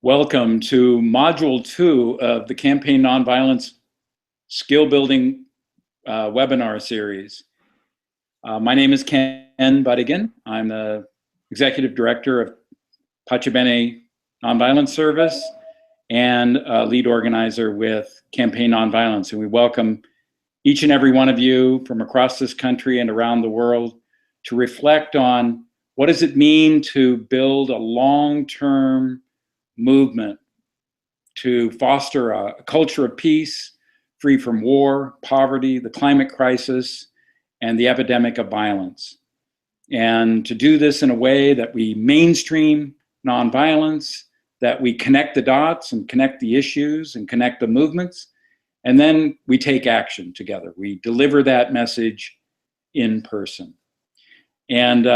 Welcome to Module 2 of the Campaign Nonviolence Skill Building webinar series. My name is Ken Buddigan. I'm the Executive Director of Pachabene Nonviolence Service and lead organizer with Campaign Nonviolence. And we welcome each and every one of you from across this country and around the world to reflect on what does it mean to build a long-term movement to foster a culture of peace, free from war, poverty, the climate crisis, and the epidemic of violence. And to do this in a way that we mainstream nonviolence, that we connect the dots and connect the issues and connect the movements, and then we take action together. We deliver that message in person. And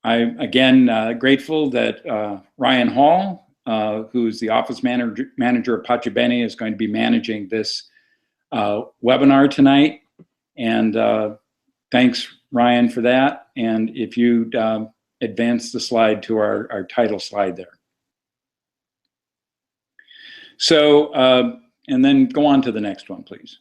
I'm again grateful that Ryan Hall, who's the office manager of Pachabene, is going to be managing this webinar tonight. And thanks, Ryan, for that. And if you'd advance the slide to our title slide there. So, and then go on to the next one, please.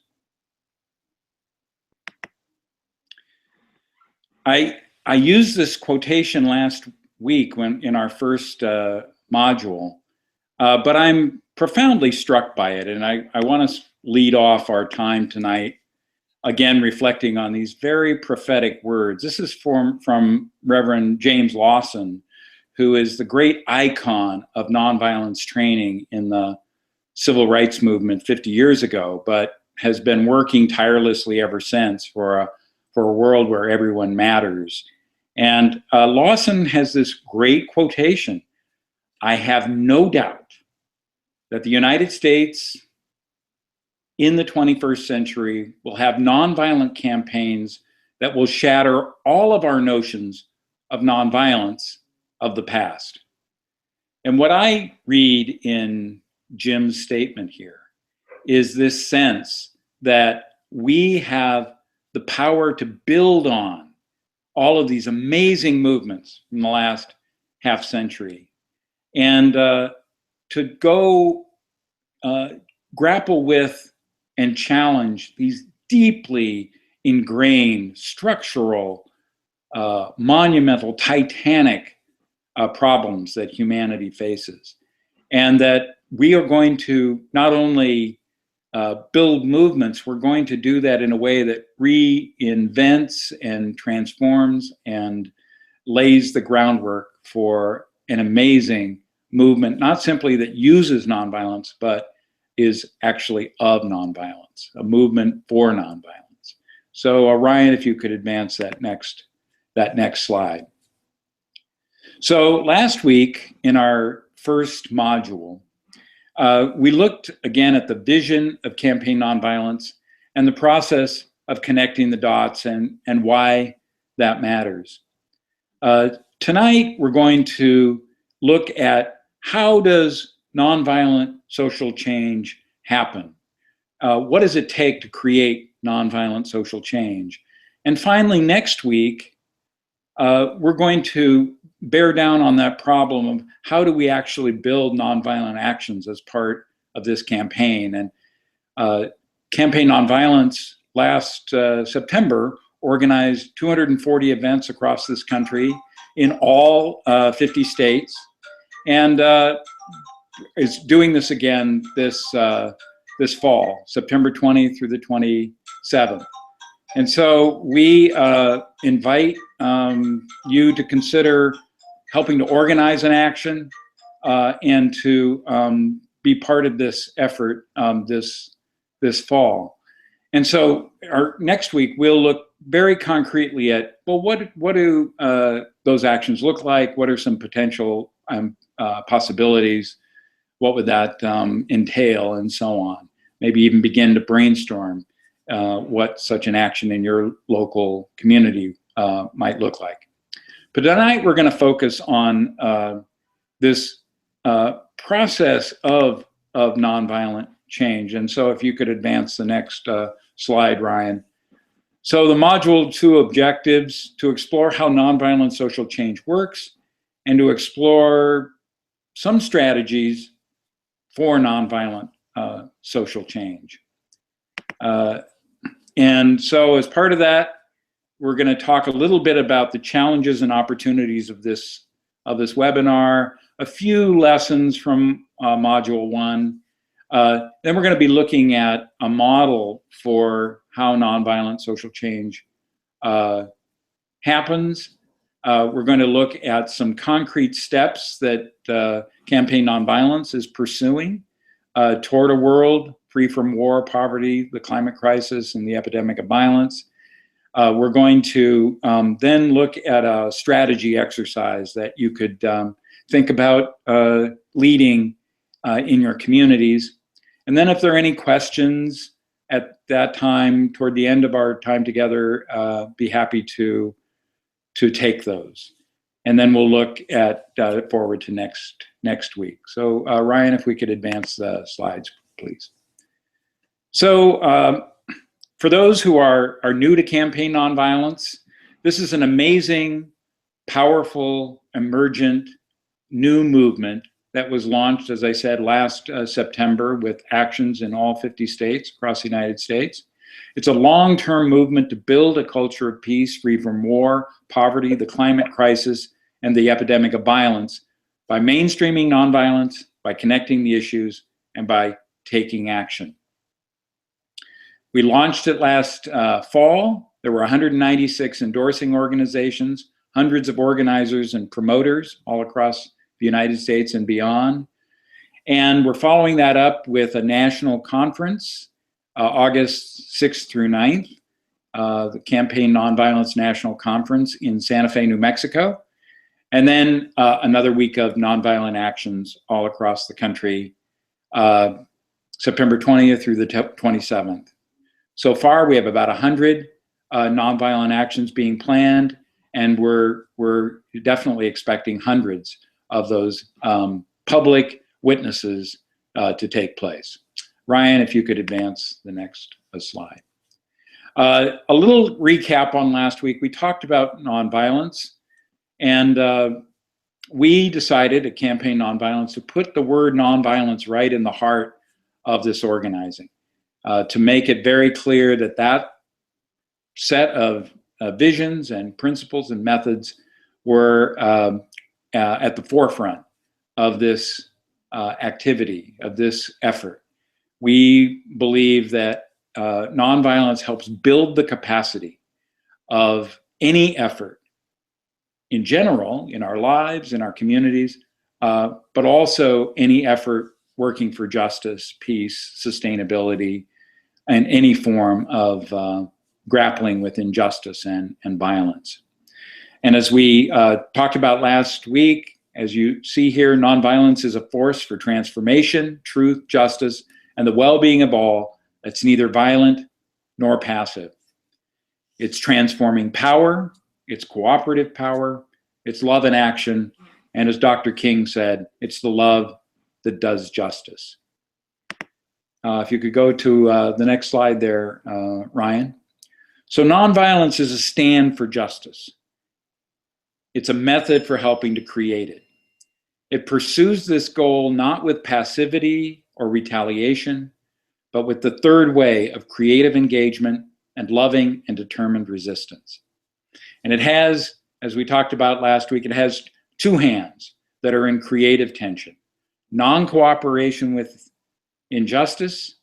I used this quotation last week in our first module, but I'm profoundly struck by it, and I want to lead off our time tonight, again reflecting on these very prophetic words. This is from Reverend James Lawson, who is the great icon of nonviolence training in the civil rights movement 50 years ago, but has been working tirelessly ever since for a world where everyone matters. And Lawson has this great quotation: "I have no doubt that the United States in the 21st century will have nonviolent campaigns that will shatter all of our notions of nonviolence of the past." And what I read in Jim's statement here is this sense that we have the power to build on all of these amazing movements from the last half century, and to go grapple with and challenge these deeply ingrained, structural, monumental, titanic problems that humanity faces. And that we are going to not only build movements, we're going to do that in a way that reinvents and transforms and lays the groundwork for an amazing movement, not simply that uses nonviolence, but is actually of nonviolence, a movement for nonviolence. So Ryan, if you could advance that next slide. So last week in our first module, we looked again at the vision of Campaign Nonviolence and the process of connecting the dots and why that matters. Tonight, we're going to look at how does nonviolent social change happen? What does it take to create nonviolent social change? And finally, next week, we're going to bear down on that problem of how do we actually build nonviolent actions as part of this campaign. And Campaign Nonviolence last September organized 240 events across this country in all 50 states, and is doing this again this fall, September 20th through the 27th. And so we invite you to consider helping to organize an action and to be part of this effort this fall. And so our next week we'll look very concretely at, well, what do those actions look like? What are some potential possibilities? What would that entail, and so on? Maybe even begin to brainstorm what such an action in your local community might look like. But tonight we're going to focus on this process of nonviolent change. And so if you could advance the next slide, Ryan. So the Module 2 objectives: to explore how nonviolent social change works and to explore some strategies for nonviolent social change. And so as part of that, we're going to talk a little bit about the challenges and opportunities of this webinar, a few lessons from Module 1. Then we're going to be looking at a model for how nonviolent social change happens. We're going to look at some concrete steps that Campaign Nonviolence is pursuing toward a world free from war, poverty, the climate crisis, and the epidemic of violence. We're going to then look at a strategy exercise that you could think about leading in your communities. And then if there are any questions at that time, toward the end of our time together, be happy to take those. And then we'll look at forward to next week. So Ryan, if we could advance the slides, please. So for those who are new to Campaign Nonviolence, this is an amazing, powerful, emergent, new movement that was launched, as I said, last September with actions in all 50 states across the United States. It's a long-term movement to build a culture of peace free from war, poverty, the climate crisis, and the epidemic of violence by mainstreaming nonviolence, by connecting the issues, and by taking action. We launched it last fall. There were 196 endorsing organizations, hundreds of organizers and promoters all across the United States and beyond. And we're following that up with a national conference, August 6th through 9th, the Campaign Nonviolence National Conference in Santa Fe, New Mexico. And then another week of nonviolent actions all across the country, September 20th through the 27th. So far, we have about 100 nonviolent actions being planned, and we're definitely expecting hundreds of those public witnesses to take place. Ryan, if you could advance the next slide. A little recap on last week. We talked about nonviolence, and we decided at Campaign Nonviolence to put the word nonviolence right in the heart of this organizing, to make it very clear that that set of visions and principles and methods were at the forefront of this activity, of this effort. We believe that nonviolence helps build the capacity of any effort in general, in our lives, in our communities, but also any effort working for justice, peace, sustainability, and any form of grappling with injustice and violence. And as we talked about last week, as you see here, nonviolence is a force for transformation, truth, justice, and the well-being of all that's neither violent nor passive. It's transforming power, it's cooperative power, it's love in action, and as Dr. King said, it's the love that does justice. If you could go to the next slide there, Ryan. So nonviolence is a stand for justice. It's a method for helping to create it. It pursues this goal not with passivity or retaliation, but with the third way of creative engagement and loving and determined resistance. And it has, as we talked about last week, it has two hands that are in creative tension: non-cooperation with injustice,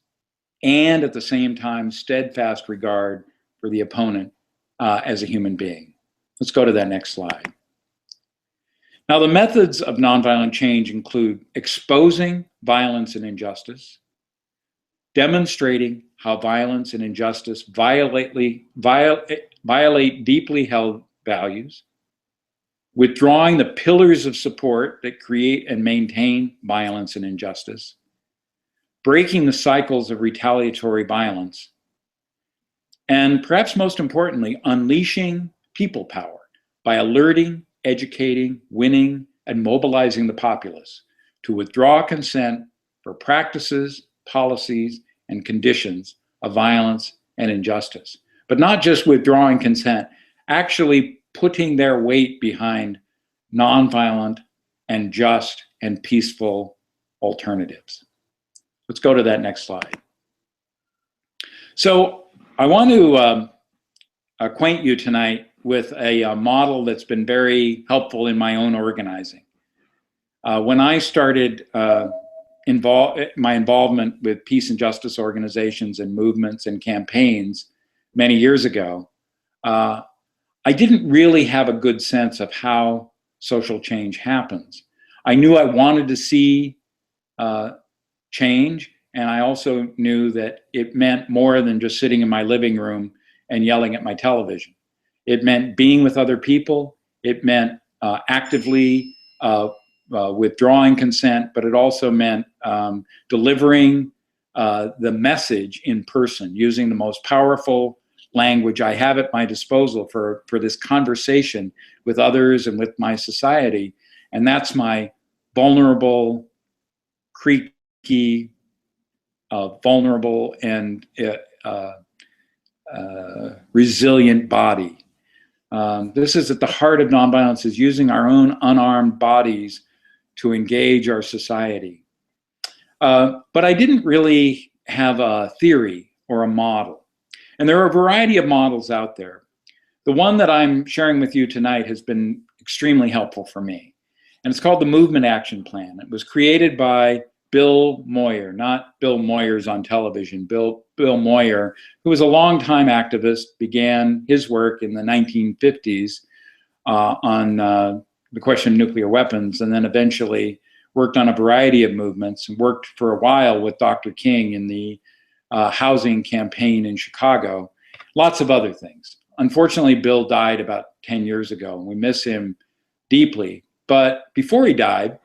and at the same time, steadfast regard for the opponent as a human being. Let's go to that next slide. Now, the methods of nonviolent change include exposing violence and injustice, demonstrating how violence and injustice violate deeply held values, withdrawing the pillars of support that create and maintain violence and injustice, breaking the cycles of retaliatory violence, and perhaps most importantly, unleashing people power by alerting, educating, winning, and mobilizing the populace to withdraw consent for practices, policies, and conditions of violence and injustice. But not just withdrawing consent, actually putting their weight behind nonviolent and just and peaceful alternatives. Let's go to that next slide. So I want to acquaint you tonight with a model that's been very helpful in my own organizing. When I started my involvement with peace and justice organizations and movements and campaigns many years ago, I didn't really have a good sense of how social change happens. I knew I wanted to see change, and I also knew that it meant more than just sitting in my living room and yelling at my television. It meant being with other people. It meant actively withdrawing consent, but it also meant delivering the message in person, using the most powerful language I have at my disposal for this conversation with others and with my society. And that's my vulnerable, creaky, vulnerable and resilient body. This is at the heart of nonviolence, is using our own unarmed bodies to engage our society. But I didn't really have a theory or a model. And there are a variety of models out there. The one that I'm sharing with you tonight has been extremely helpful for me. And it's called the Movement Action Plan. It was created by Bill Moyer, not Bill Moyers on television. Bill Moyer, who was a longtime activist, began his work in the 1950s on the question of nuclear weapons, and then eventually worked on a variety of movements and worked for a while with Dr. King in the housing campaign in Chicago, lots of other things. Unfortunately, Bill died about 10 years ago, and we miss him deeply. But before he died,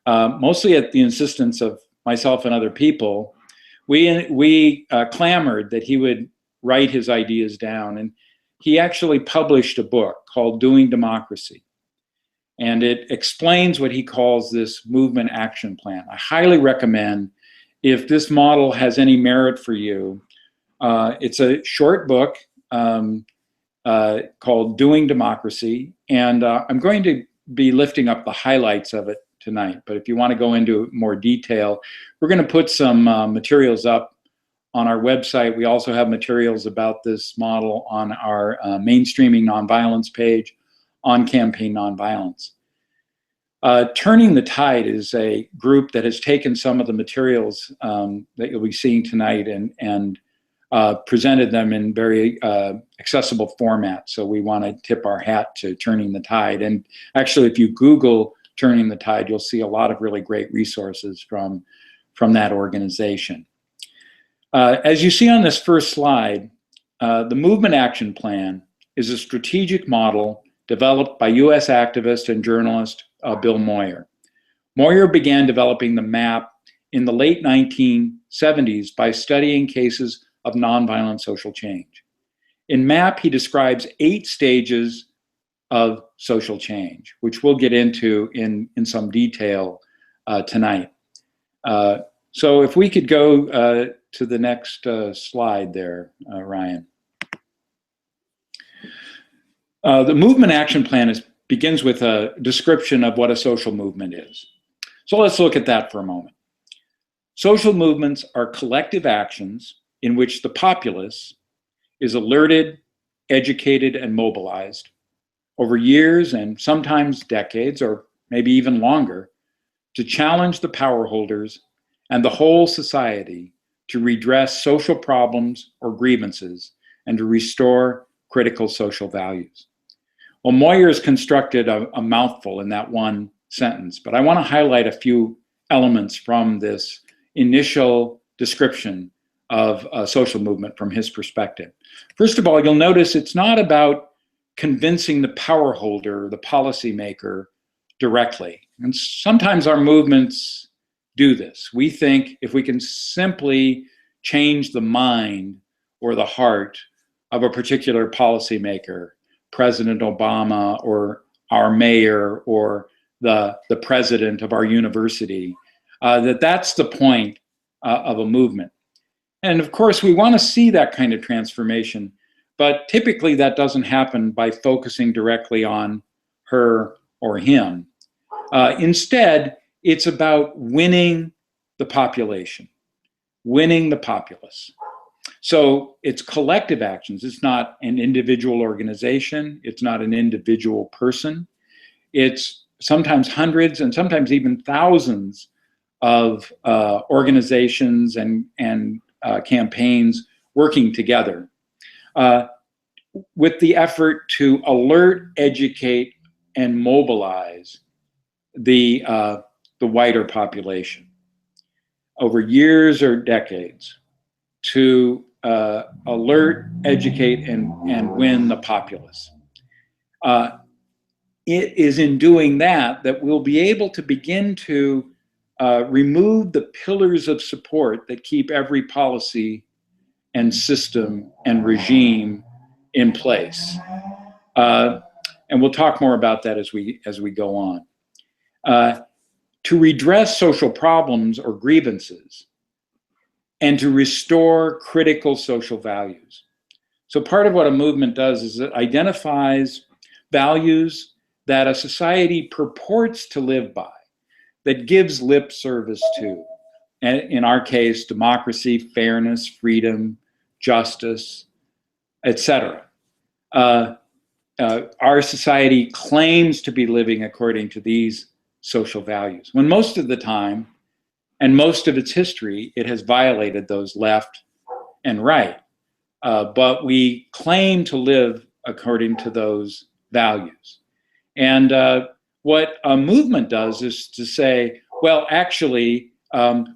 mostly at the insistence of myself and other people, we clamored that he would write his ideas down. And he actually published a book called Doing Democracy. And it explains what he calls this movement action plan. I highly recommend, if this model has any merit for you, it's a short book called Doing Democracy. And I'm going to be lifting up the highlights of it tonight. But if you want to go into more detail, we're going to put some materials up on our website. We also have materials about this model on our Mainstreaming Nonviolence page on Campaign Nonviolence. Turning the Tide is a group that has taken some of the materials that you'll be seeing tonight and presented them in very accessible format. So we want to tip our hat to Turning the Tide. And actually, if you Google Turning the Tide, you'll see a lot of really great resources from that organization. As you see on this first slide, the Movement Action Plan is a strategic model developed by US activist and journalist Bill Moyer. Moyer began developing the map in the late 1970s by studying cases of nonviolent social change. In MAP, he describes 8 stages of social change, which we'll get into in some detail tonight. So if we could go to the next slide there, Ryan. The Movement Action Plan begins with a description of what a social movement is. So let's look at that for a moment. Social movements are collective actions in which the populace is alerted, educated, and mobilized over years and sometimes decades, or maybe even longer, to challenge the power holders and the whole society to redress social problems or grievances and to restore critical social values. Well, Moyer's constructed a mouthful in that one sentence, but I want to highlight a few elements from this initial description of a social movement from his perspective. First of all, you'll notice it's not about convincing the power holder, the policymaker, directly. And sometimes our movements do this. We think if we can simply change the mind or the heart of a particular policymaker, President Obama or our mayor or the president of our university, that's the point of a movement. And of course, we want to see that kind of transformation, but typically that doesn't happen by focusing directly on her or him. Instead, It's about winning the population, winning the populace. So it's collective actions. It's not an individual organization. It's not an individual person. It's sometimes hundreds and sometimes even thousands of organizations and campaigns working together with the effort to alert, educate, and mobilize the wider population over years or decades to alert, educate, and win the populace. It is in doing that that we'll be able to begin to remove the pillars of support that keep every policy and system and regime in place. And we'll talk more about that as we go on. To redress social problems or grievances and to restore critical social values. So part of what a movement does is it identifies values that a society purports to live by, that gives lip service to. And in our case, democracy, fairness, freedom, justice, etc. Our society claims to be living according to these social values, when most of the time, and most of its history, it has violated those left and right. But we claim to live according to those values. And what a movement does is to say, well, actually,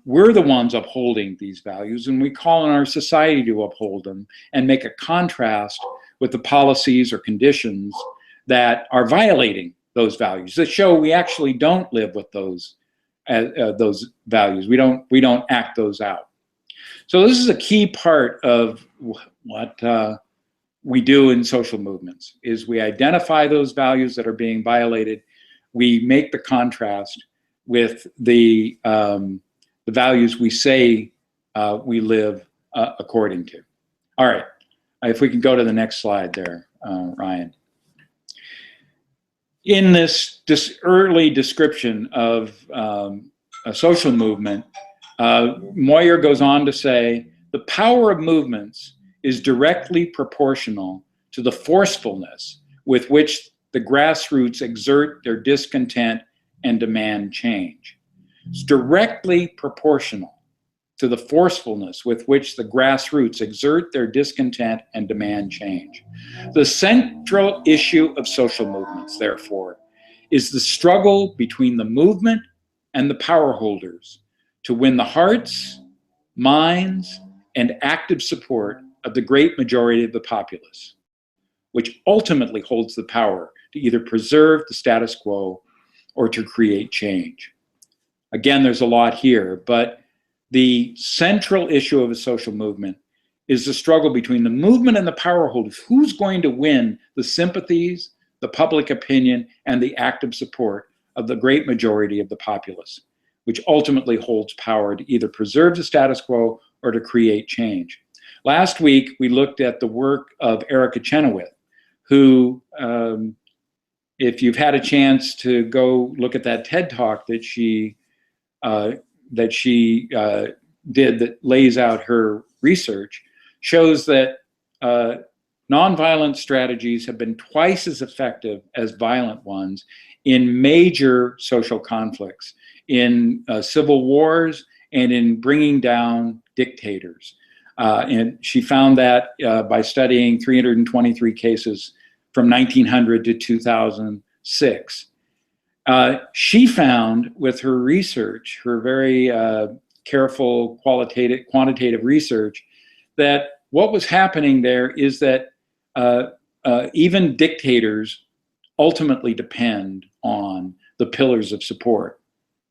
we're the ones upholding these values, and we call on our society to uphold them and make a contrast with the policies or conditions that are violating those values, that show we actually don't live with those values. We don't act those out. So this is a key part of what we do in social movements, is we identify those values that are being violated. We make the contrast with the values we say we live according to. All right, if we can go to the next slide there, Ryan. In this early description of a social movement, Moyer goes on to say, the power of movements is directly proportional to the forcefulness with which the grassroots exert their discontent and demand change. It's directly proportional to the forcefulness with which the grassroots exert their discontent and demand change. The central issue of social movements, therefore, is the struggle between the movement and the power holders to win the hearts, minds, and active support of the great majority of the populace, which ultimately holds the power to either preserve the status quo or to create change. Again, there's a lot here, but the central issue of a social movement is the struggle between the movement and the power holders. Who's going to win the sympathies, the public opinion, and the active support of the great majority of the populace, which ultimately holds power to either preserve the status quo or to create change. Last week, we looked at the work of Erica Chenoweth, who, if you've had a chance to go look at that TED Talk that she did that lays out her research, shows that nonviolent strategies have been twice as effective as violent ones in major social conflicts, in civil wars, and in bringing down dictators. And she found that by studying 323 cases from 1900 to 2006. She found with her research, her very careful quantitative research, that what was happening there is that even dictators ultimately depend on the pillars of support: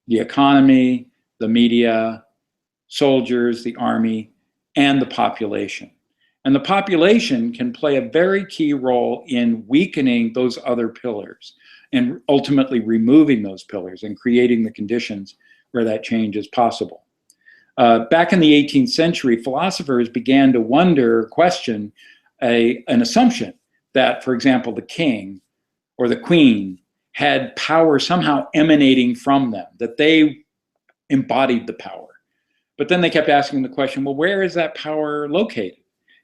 the economy, the media, soldiers, the army, and the population. And the population can play a very key role in weakening those other pillars and ultimately removing those pillars and creating the conditions where that change is possible. Back in the 18th century, philosophers began to question an assumption that, for example, the king or the queen had power somehow emanating from them, that they embodied the power. But then they kept asking the question, well, where is that power located?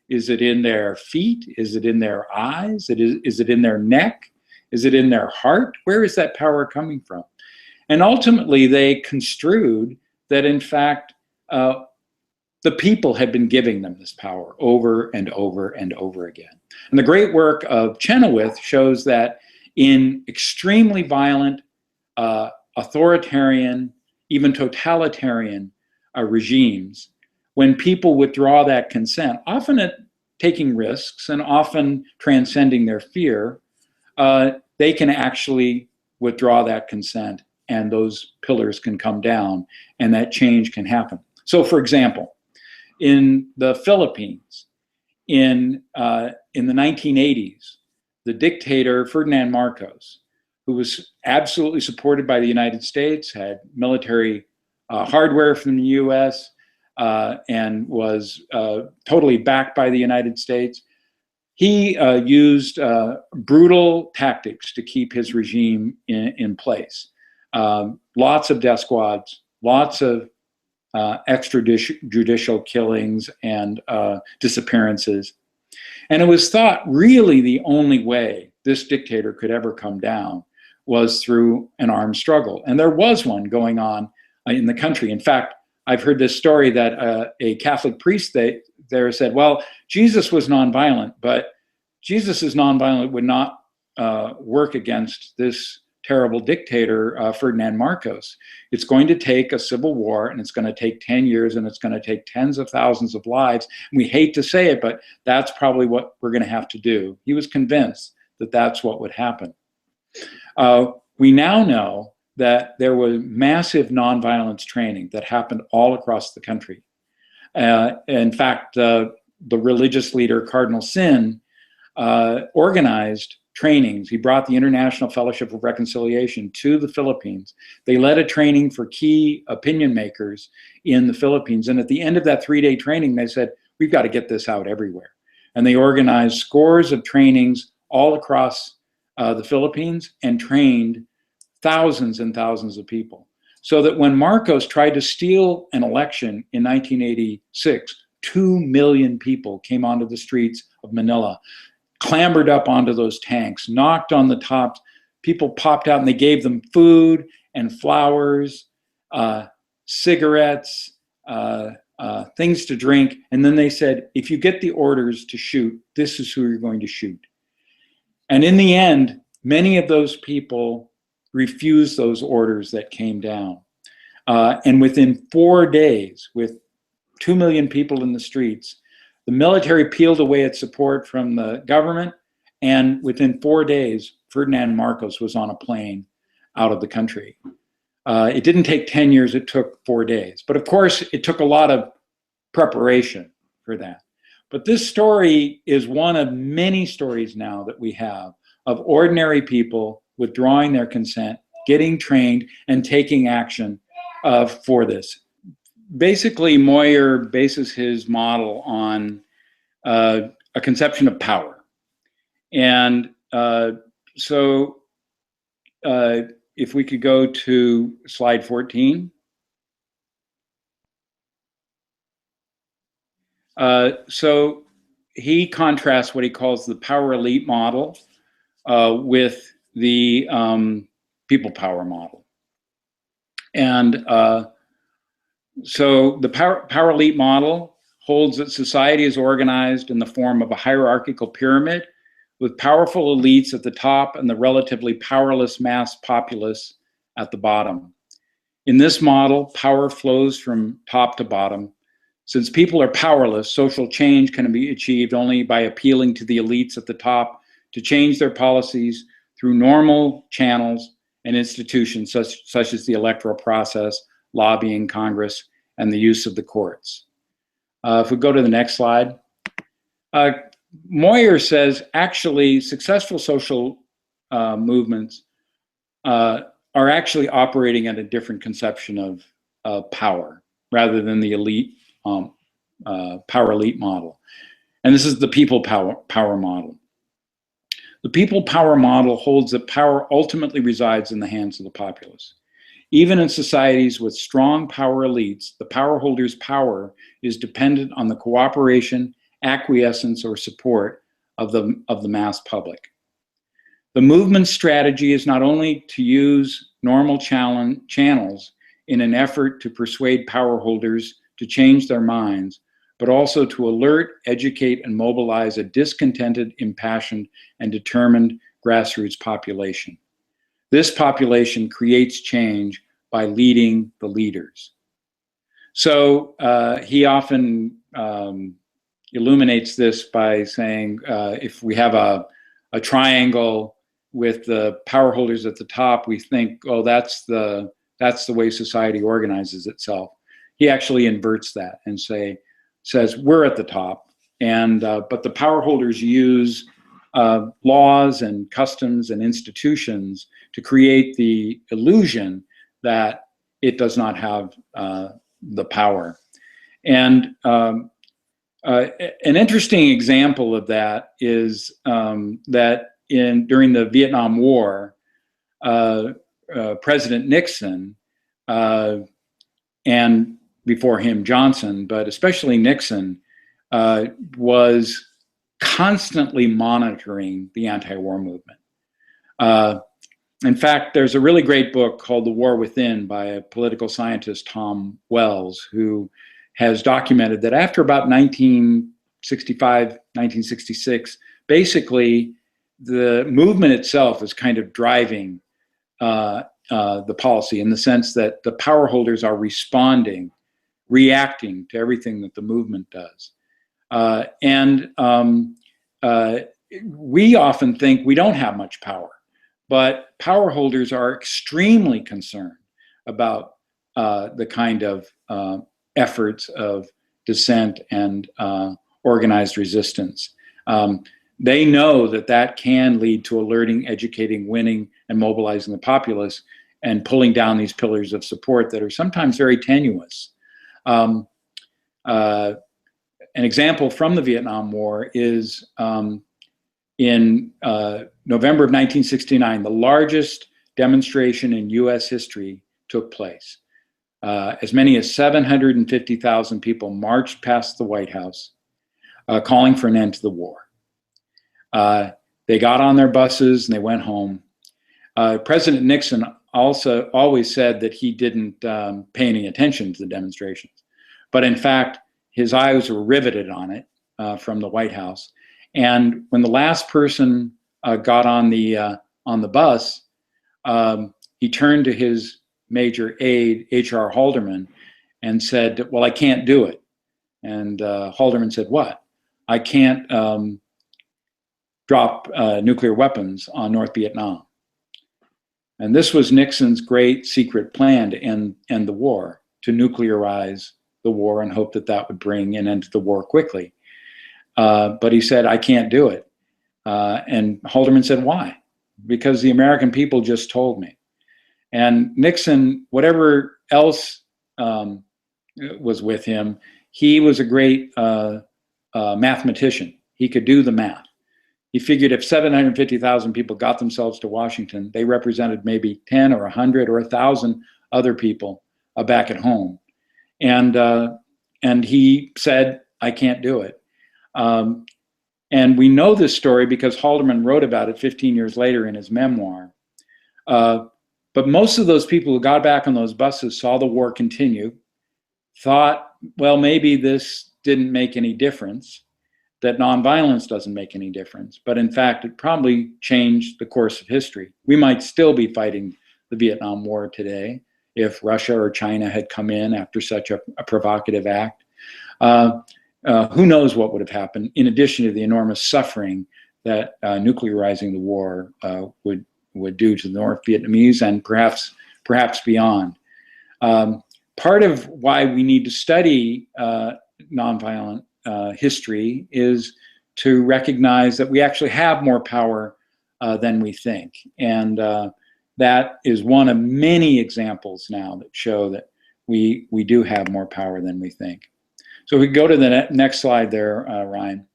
Is it in their feet? Is it in their eyes? Is it in their neck? Is it in their heart? Where is that power coming from? And ultimately, they construed that, in fact, the people had been giving them this power over and over and over again. And the great work of Chenoweth shows that in extremely violent, authoritarian, even totalitarian regimes, when people withdraw that consent, often at taking risks and often transcending their fear, they can actually withdraw that consent, and those pillars can come down and that change can happen. So, for example, in the Philippines, in the 1980s, the dictator Ferdinand Marcos, who was absolutely supported by the United States, had military hardware from the US, and was totally backed by the United States, he used brutal tactics to keep his regime in place. Lots of death squads, lots of extrajudicial killings and disappearances. And it was thought really the only way this dictator could ever come down was through an armed struggle. And there was one going on in the country. In fact, I've heard this story that a Catholic priest there said, well, Jesus was nonviolent, but Jesus's nonviolent would not work against this terrible dictator, Ferdinand Marcos. It's going to take a civil war, and it's going to take 10 years, and it's going to take tens of thousands of lives. And we hate to say it, but that's probably what we're going to have to do. He was convinced that that's what would happen. We now know that there was massive nonviolence training that happened all across the country. In fact, the religious leader, Cardinal Sin, organized trainings. He brought the International Fellowship of Reconciliation to the Philippines. They led a training for key opinion makers in the Philippines. And at the end of that 3-day training, they said, we've got to get this out everywhere. And they organized scores of trainings all across the Philippines and trained thousands and thousands of people. So that when Marcos tried to steal an election in 1986, 2 million people came onto the streets of Manila, clambered up onto those tanks, knocked on the tops. People popped out and they gave them food and flowers, cigarettes, things to drink. And then they said, if you get the orders to shoot, this is who you're going to shoot. And in the end, many of those people refused those orders that came down. And within 4 days, with 2 million people in the streets, the military peeled away its support from the government, and within 4 days, Ferdinand Marcos was on a plane out of the country. It didn't take 10 years, it took 4 days. But of course, it took a lot of preparation for that. But this story is one of many stories now that we have of ordinary people withdrawing their consent, getting trained, and taking action for this. Basically, Moyer bases his model on a conception of power. And so if we could go to slide 14. So he contrasts what he calls the power elite model with the people power model. And so the power elite model holds that society is organized in the form of a hierarchical pyramid with powerful elites at the top and the relatively powerless mass populace at the bottom. In this model, power flows from top to bottom. Since people are powerless, social change can be achieved only by appealing to the elites at the top to change their policies through normal channels and institutions such as the electoral process, lobbying, Congress, and the use of the courts. If we go to the next slide. Moyer says actually successful social movements are actually operating at a different conception of power rather than the elite power elite model. And this is the people power model. The people power model holds that power ultimately resides in the hands of the populace. Even in societies with strong power elites, the power holders' power is dependent on the cooperation, acquiescence, or support of the mass public. The movement's strategy is not only to use normal channels in an effort to persuade power holders to change their minds, but also to alert, educate, and mobilize a discontented, impassioned, and determined grassroots population. This population creates change by leading the leaders. So he often illuminates this by saying, if we have a triangle with the power holders at the top, we think, oh, that's the way society organizes itself. He actually inverts that and says we're at the top, and but the power holders use laws and customs and institutions to create the illusion that it does not have the power. And an interesting example of that is that during the Vietnam War, President Nixon, and before him Johnson, but especially Nixon, was constantly monitoring the anti-war movement. In fact, there's a really great book called The War Within by a political scientist, Tom Wells, who has documented that after about 1965, 1966, basically the movement itself is kind of driving the policy, in the sense that the power holders are reacting to everything that the movement does. We often think we don't have much power, but power holders are extremely concerned about the kind of efforts of dissent and organized resistance. They know that can lead to alerting, educating, winning, and mobilizing the populace and pulling down these pillars of support that are sometimes very tenuous. An example from the Vietnam War is in November of 1969, the largest demonstration in US history took place. As many as 750,000 people marched past the White House calling for an end to the war. They got on their buses and they went home. President Nixon also always said that he didn't pay any attention to the demonstrations. But in fact, his eyes were riveted on it from the White House. And when the last person got on the bus, he turned to his major aide, H.R. Haldeman, and said, well, I can't do it. And Haldeman said, what? I can't drop nuclear weapons on North Vietnam. And this was Nixon's great secret plan to end the war, to nuclearize the war and hope that would bring an end to the war quickly. But he said, I can't do it. And Haldeman said, why? Because the American people just told me. And Nixon, whatever else was with him, he was a great mathematician. He could do the math. He figured if 750,000 people got themselves to Washington, they represented maybe 10 or 100 or 1,000 other people back at home. And he said, I can't do it. And we know this story because Haldeman wrote about it 15 years later in his memoir. But most of those people who got back on those buses saw the war continue, thought, well, maybe this didn't make any difference, that nonviolence doesn't make any difference. But in fact, it probably changed the course of history. We might still be fighting the Vietnam War today if Russia or China had come in after such a provocative act. Who knows what would have happened, in addition to the enormous suffering that nuclearizing the war would do to the North Vietnamese and perhaps beyond. Part of why we need to study nonviolent history is to recognize that we actually have more power than we think. And that is one of many examples now that show that we do have more power than we think. So we go to the next slide there, Ryan.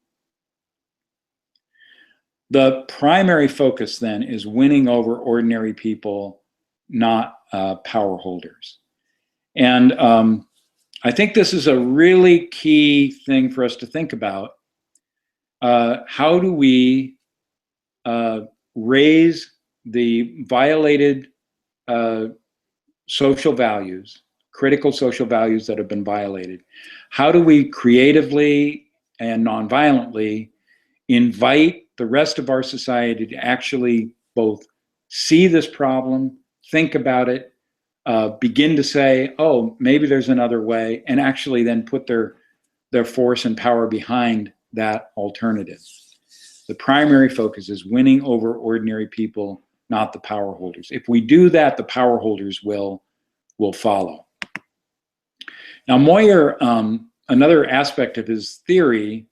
The primary focus then is winning over ordinary people, not power holders. And I think this is a really key thing for us to think about. How do we raise the violated social values, critical social values that have been violated? How do we creatively and nonviolently invite the rest of our society to actually both see this problem, think about it, begin to say, oh, maybe there's another way, and actually then put their force and power behind that alternative? The primary focus is winning over ordinary people, not the power holders. If we do that, the power holders will follow. Now, Moyer, another aspect of his theory,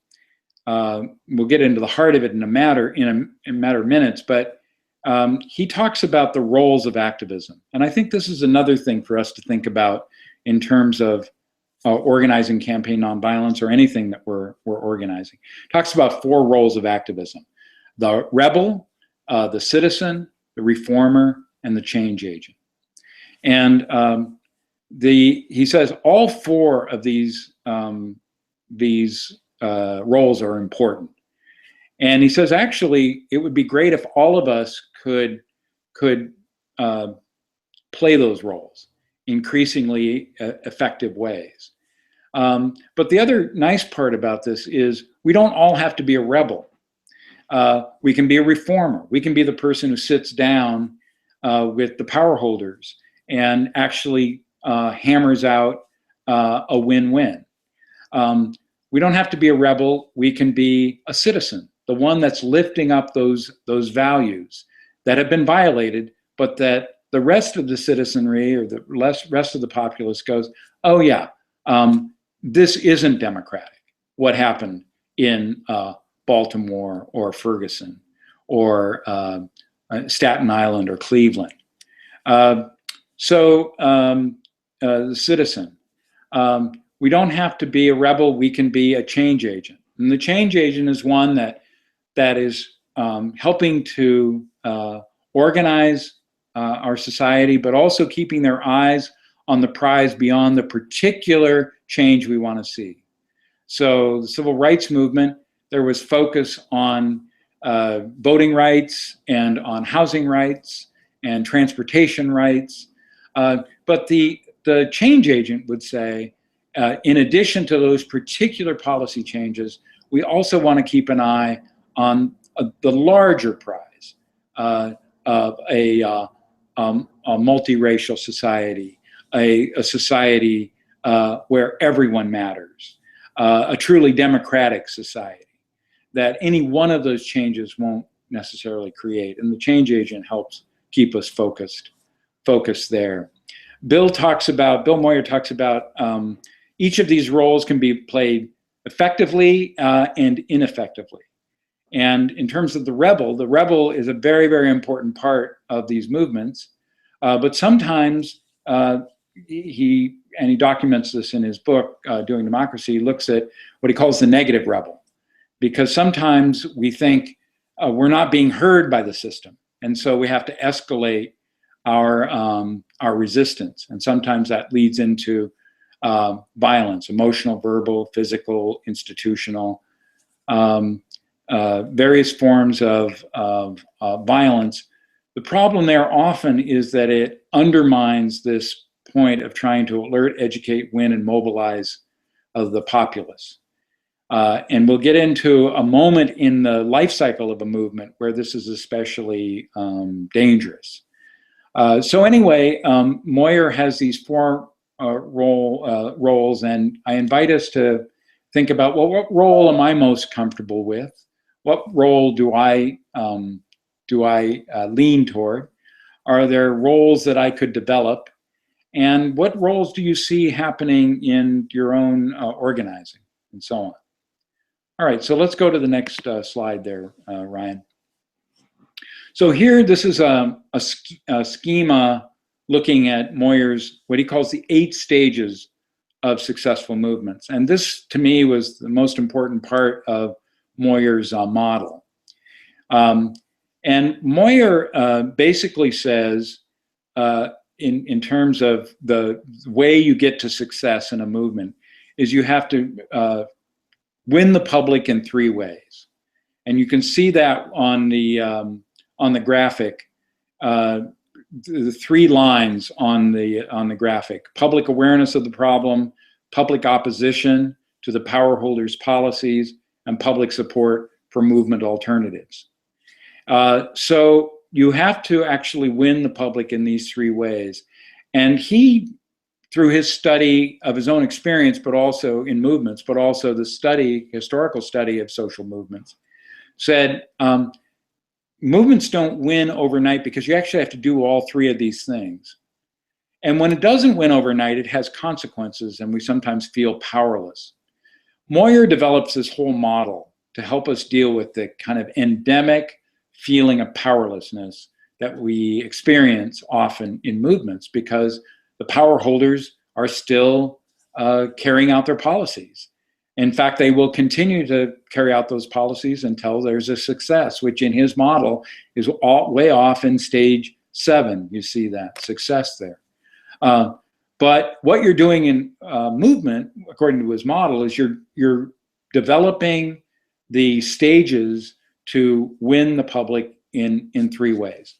we'll get into the heart of it in a matter of minutes, but he talks about the roles of activism. And I think this is another thing for us to think about in terms of organizing campaign nonviolence or anything that we're organizing. Talks about 4 roles of activism: the rebel, the citizen, the reformer, and the change agent. And he says all 4 of these roles are important. And he says, actually, it would be great if all of us could play those roles increasingly effective ways. But the other nice part about this is we don't all have to be a rebel. We can be a reformer. We can be the person who sits down with the power holders and actually hammers out a win-win. We don't have to be a rebel. We can be a citizen, the one that's lifting up those values that have been violated, but that the rest of the citizenry or the rest of the populace goes, oh yeah, this isn't democratic, what happened in Baltimore or Ferguson or Staten Island or Cleveland. So the citizen, we don't have to be a rebel, we can be a change agent. And the change agent is one that is helping to organize our society, but also keeping their eyes on the prize beyond the particular change we want to see. So the civil rights movement, there was focus on voting rights and on housing rights and transportation rights. But the change agent would say, in addition to those particular policy changes, we also want to keep an eye on the larger prize of a multiracial society, a society where everyone matters, a truly democratic society that any one of those changes won't necessarily create. And the change agent helps keep us focused there. Bill Moyer talks about each of these roles can be played effectively and ineffectively. And in terms of the rebel is a very, very important part of these movements. But sometimes he documents this in his book, Doing Democracy, looks at what he calls the negative rebel. Because sometimes we think we're not being heard by the system. And so we have to escalate our resistance. And sometimes that leads into violence, emotional, verbal, physical, institutional, various forms of violence. The problem there often is that it undermines this point of trying to alert, educate, win, and mobilize the populace. And we'll get into a moment in the life cycle of a movement where this is especially dangerous. So anyway, Moyer has these 4 roles, and I invite us to think about, well, what role am I most comfortable with? What role do I lean toward? Are there roles that I could develop? And what roles do you see happening in your own organizing, and so on? All right, so let's go to the next slide there, Ryan. So here, this is a schema looking at Moyer's, what he calls the 8 stages of successful movements. And this, to me, was the most important part of Moyer's model. And Moyer basically says, in terms of the way you get to success in a movement, is you have to win the public in 3 ways. And you can see that on the graphic, the 3 lines on the graphic: public awareness of the problem, public opposition to the power holders' policies, and public support for movement alternatives. So you have to actually win the public in these 3 ways. And he, through his study of his own experience, but also in movements, but also the historical study of social movements, said movements don't win overnight because you actually have to do all 3 of these things. And when it doesn't win overnight, it has consequences, and we sometimes feel powerless. Moyer develops this whole model to help us deal with the kind of endemic feeling of powerlessness that we experience often in movements, because the power holders are still carrying out their policies. In fact, they will continue to carry out those policies until there's a success, which in his model is way off in stage 7. You see that success there. But what you're doing in movement, according to his model, is you're developing the stages to win the public in 3 ways.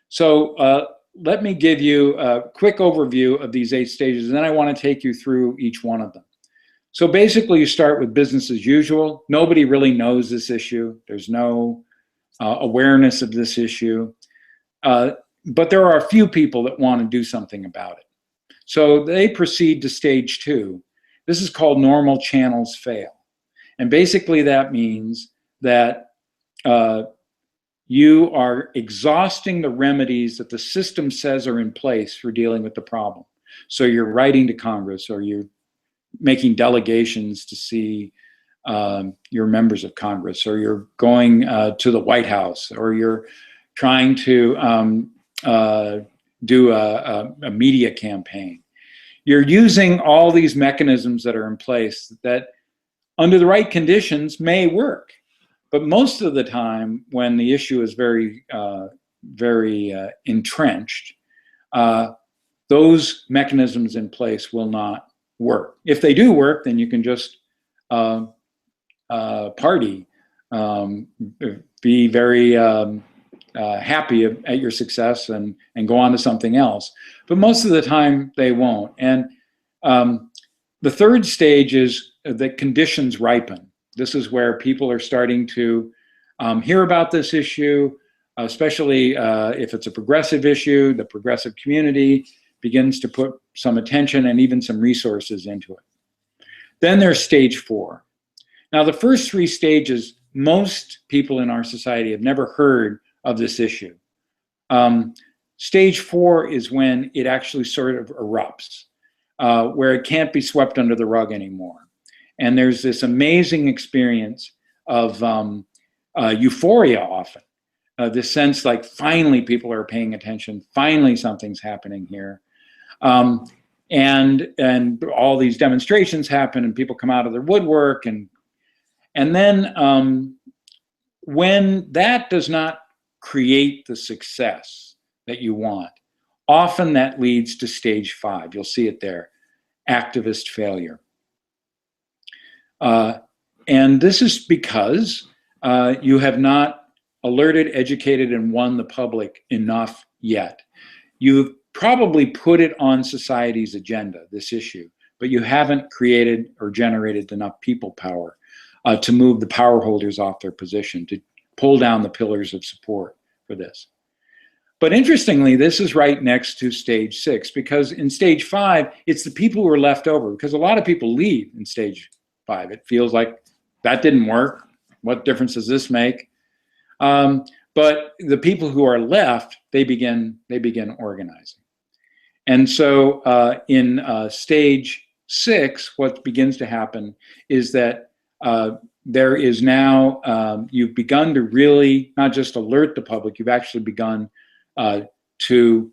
So let me give you a quick overview of these 8 stages, and then I want to take you through each one of them. So basically, you start with business as usual. Nobody really knows this issue. There's no awareness of this issue. But there are a few people that want to do something about it. So they proceed to stage 2. This is called normal channels fail. And basically that means that you are exhausting the remedies that the system says are in place for dealing with the problem. So you're writing to Congress, or you're making delegations to see your members of Congress, or you're going to the White House, or you're trying to do a media campaign. You're using all these mechanisms that are in place that, under the right conditions, may work. But most of the time, when the issue is very entrenched, those mechanisms in place will not work. If they do work, then you can just party, be very happy at your success, and go on to something else. But most of the time, they won't. And the 3rd stage is that conditions ripen. This is where people are starting to hear about this issue, especially if it's a progressive issue. The progressive community begins to put some attention and even some resources into it. Then there's stage 4. Now, the first 3 stages, most people in our society have never heard of this issue. Stage 4 is when it actually sort of erupts, where it can't be swept under the rug anymore. And there's this amazing experience of euphoria often, this sense like finally people are paying attention, finally something's happening here. And all these demonstrations happen, and people come out of their woodwork, and then when that does not create the success that you want, often that leads to stage 5. You'll see it there, activist failure. And this is because you have not alerted, educated, and won the public enough yet. You've probably put it on society's agenda, this issue, but you haven't created or generated enough people power to move the power holders off their position, to pull down the pillars of support for this. But interestingly, this is right next to stage 6, because in stage 5, it's the people who are left over, because a lot of people leave in stage 5. It feels like that didn't work. What difference does this make? But the people who are left, they begin organizing. And so in stage 6, what begins to happen is that there is now, you've begun to really not just alert the public, you've actually begun to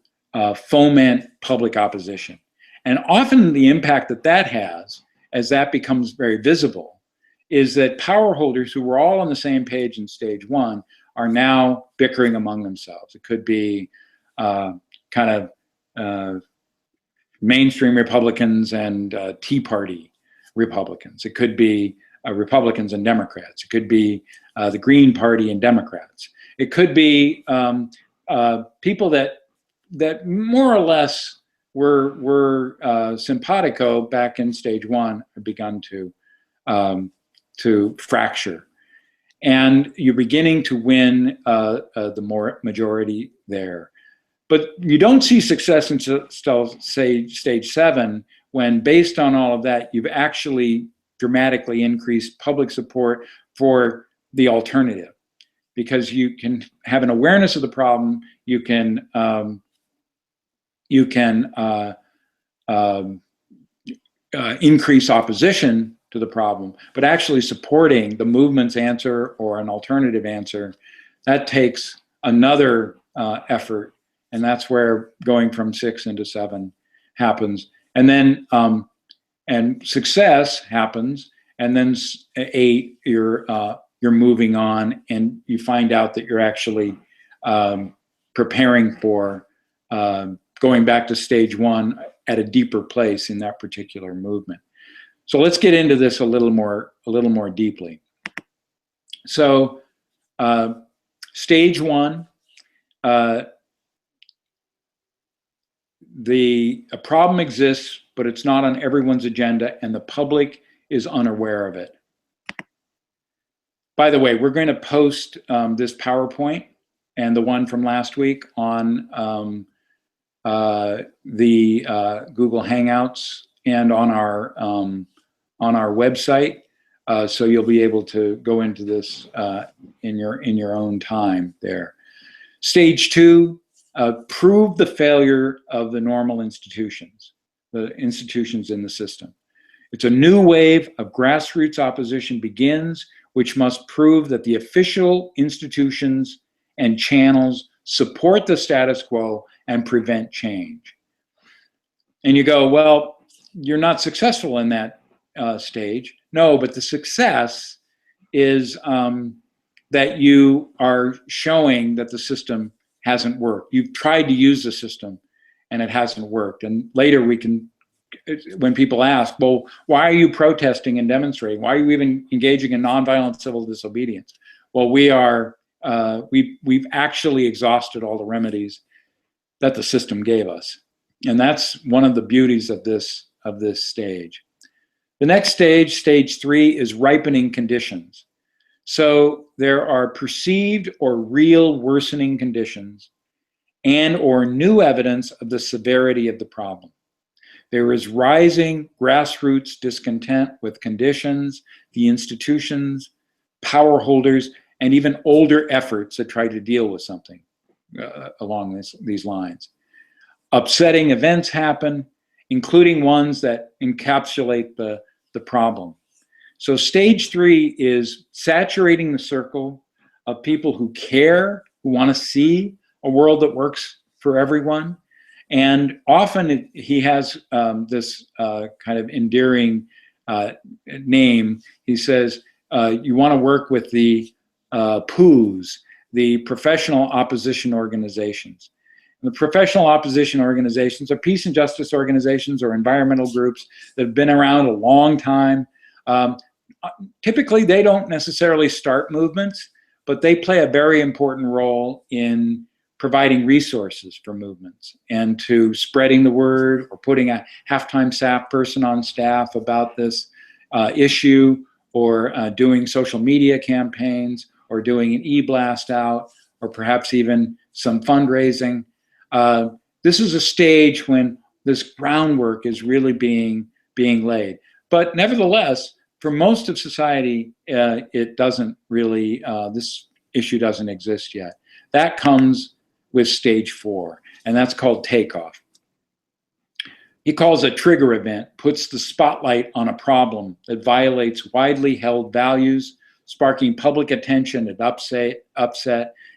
foment public opposition. And often the impact that that has, as that becomes very visible, is that power holders who were all on the same page in stage 1 are now bickering among themselves. It could be kind of mainstream Republicans and Tea Party Republicans. It could be Republicans and Democrats. It could be the Green Party and Democrats. It could be people that more or less were simpatico back in stage one, have begun to fracture. And you're beginning to win the majority there. But you don't see success until, say, stage 7, when based on all of that, you've actually dramatically increased public support for the alternative. Because you can have an awareness of the problem, you can increase opposition to the problem, but actually supporting the movement's answer or an alternative answer, that takes another effort, and that's where going from 6 into 7 happens. And then and success happens, and then 8, you're moving on, and you find out that you're actually preparing for going back to stage 1 at a deeper place in that particular movement. So let's get into this a little more deeply. So stage 1, a problem exists, but it's not on everyone's agenda, and the public is unaware of it. By the way, we're going to post this PowerPoint and the one from last week on the Google Hangouts and on our website, so you'll be able to go into this in your own time there. Stage 2, prove the failure of the normal institutions, the institutions in the system. It's a new wave of grassroots opposition begins, which must prove that the official institutions and channels support the status quo and prevent change. And you go, well, you're not successful in that stage. No, but the success is that you are showing that the system hasn't worked. You've tried to use the system and it hasn't worked. And later we can, when people ask, well, why are you protesting and demonstrating? Why are you even engaging in nonviolent civil disobedience? Well, we've actually exhausted all the remedies that the system gave us. And that's one of the beauties of this stage. The next stage, stage 3, is ripening conditions. So there are perceived or real worsening conditions and or new evidence of the severity of the problem. There is rising grassroots discontent with conditions, the institutions, power holders, and even older efforts that try to deal with something along these lines. Upsetting events happen, including ones that encapsulate the problem. So stage 3 is saturating the circle of people who care, who want to see a world that works for everyone. And often he has this kind of endearing name. He says, you want to work with the POOs, the professional opposition organizations. And the professional opposition organizations are peace and justice organizations or environmental groups that have been around a long time. Typically, they don't necessarily start movements, but they play a very important role in providing resources for movements and to spreading the word or putting a half-time staff person on staff about this issue, or doing social media campaigns, or doing an e-blast out, or perhaps even some fundraising. This is a stage when this groundwork is really being laid. But nevertheless, for most of society, it doesn't really, this issue doesn't exist yet. That comes with stage 4, and that's called takeoff. He calls a trigger event, puts the spotlight on a problem that violates widely held values, sparking public attention and upset.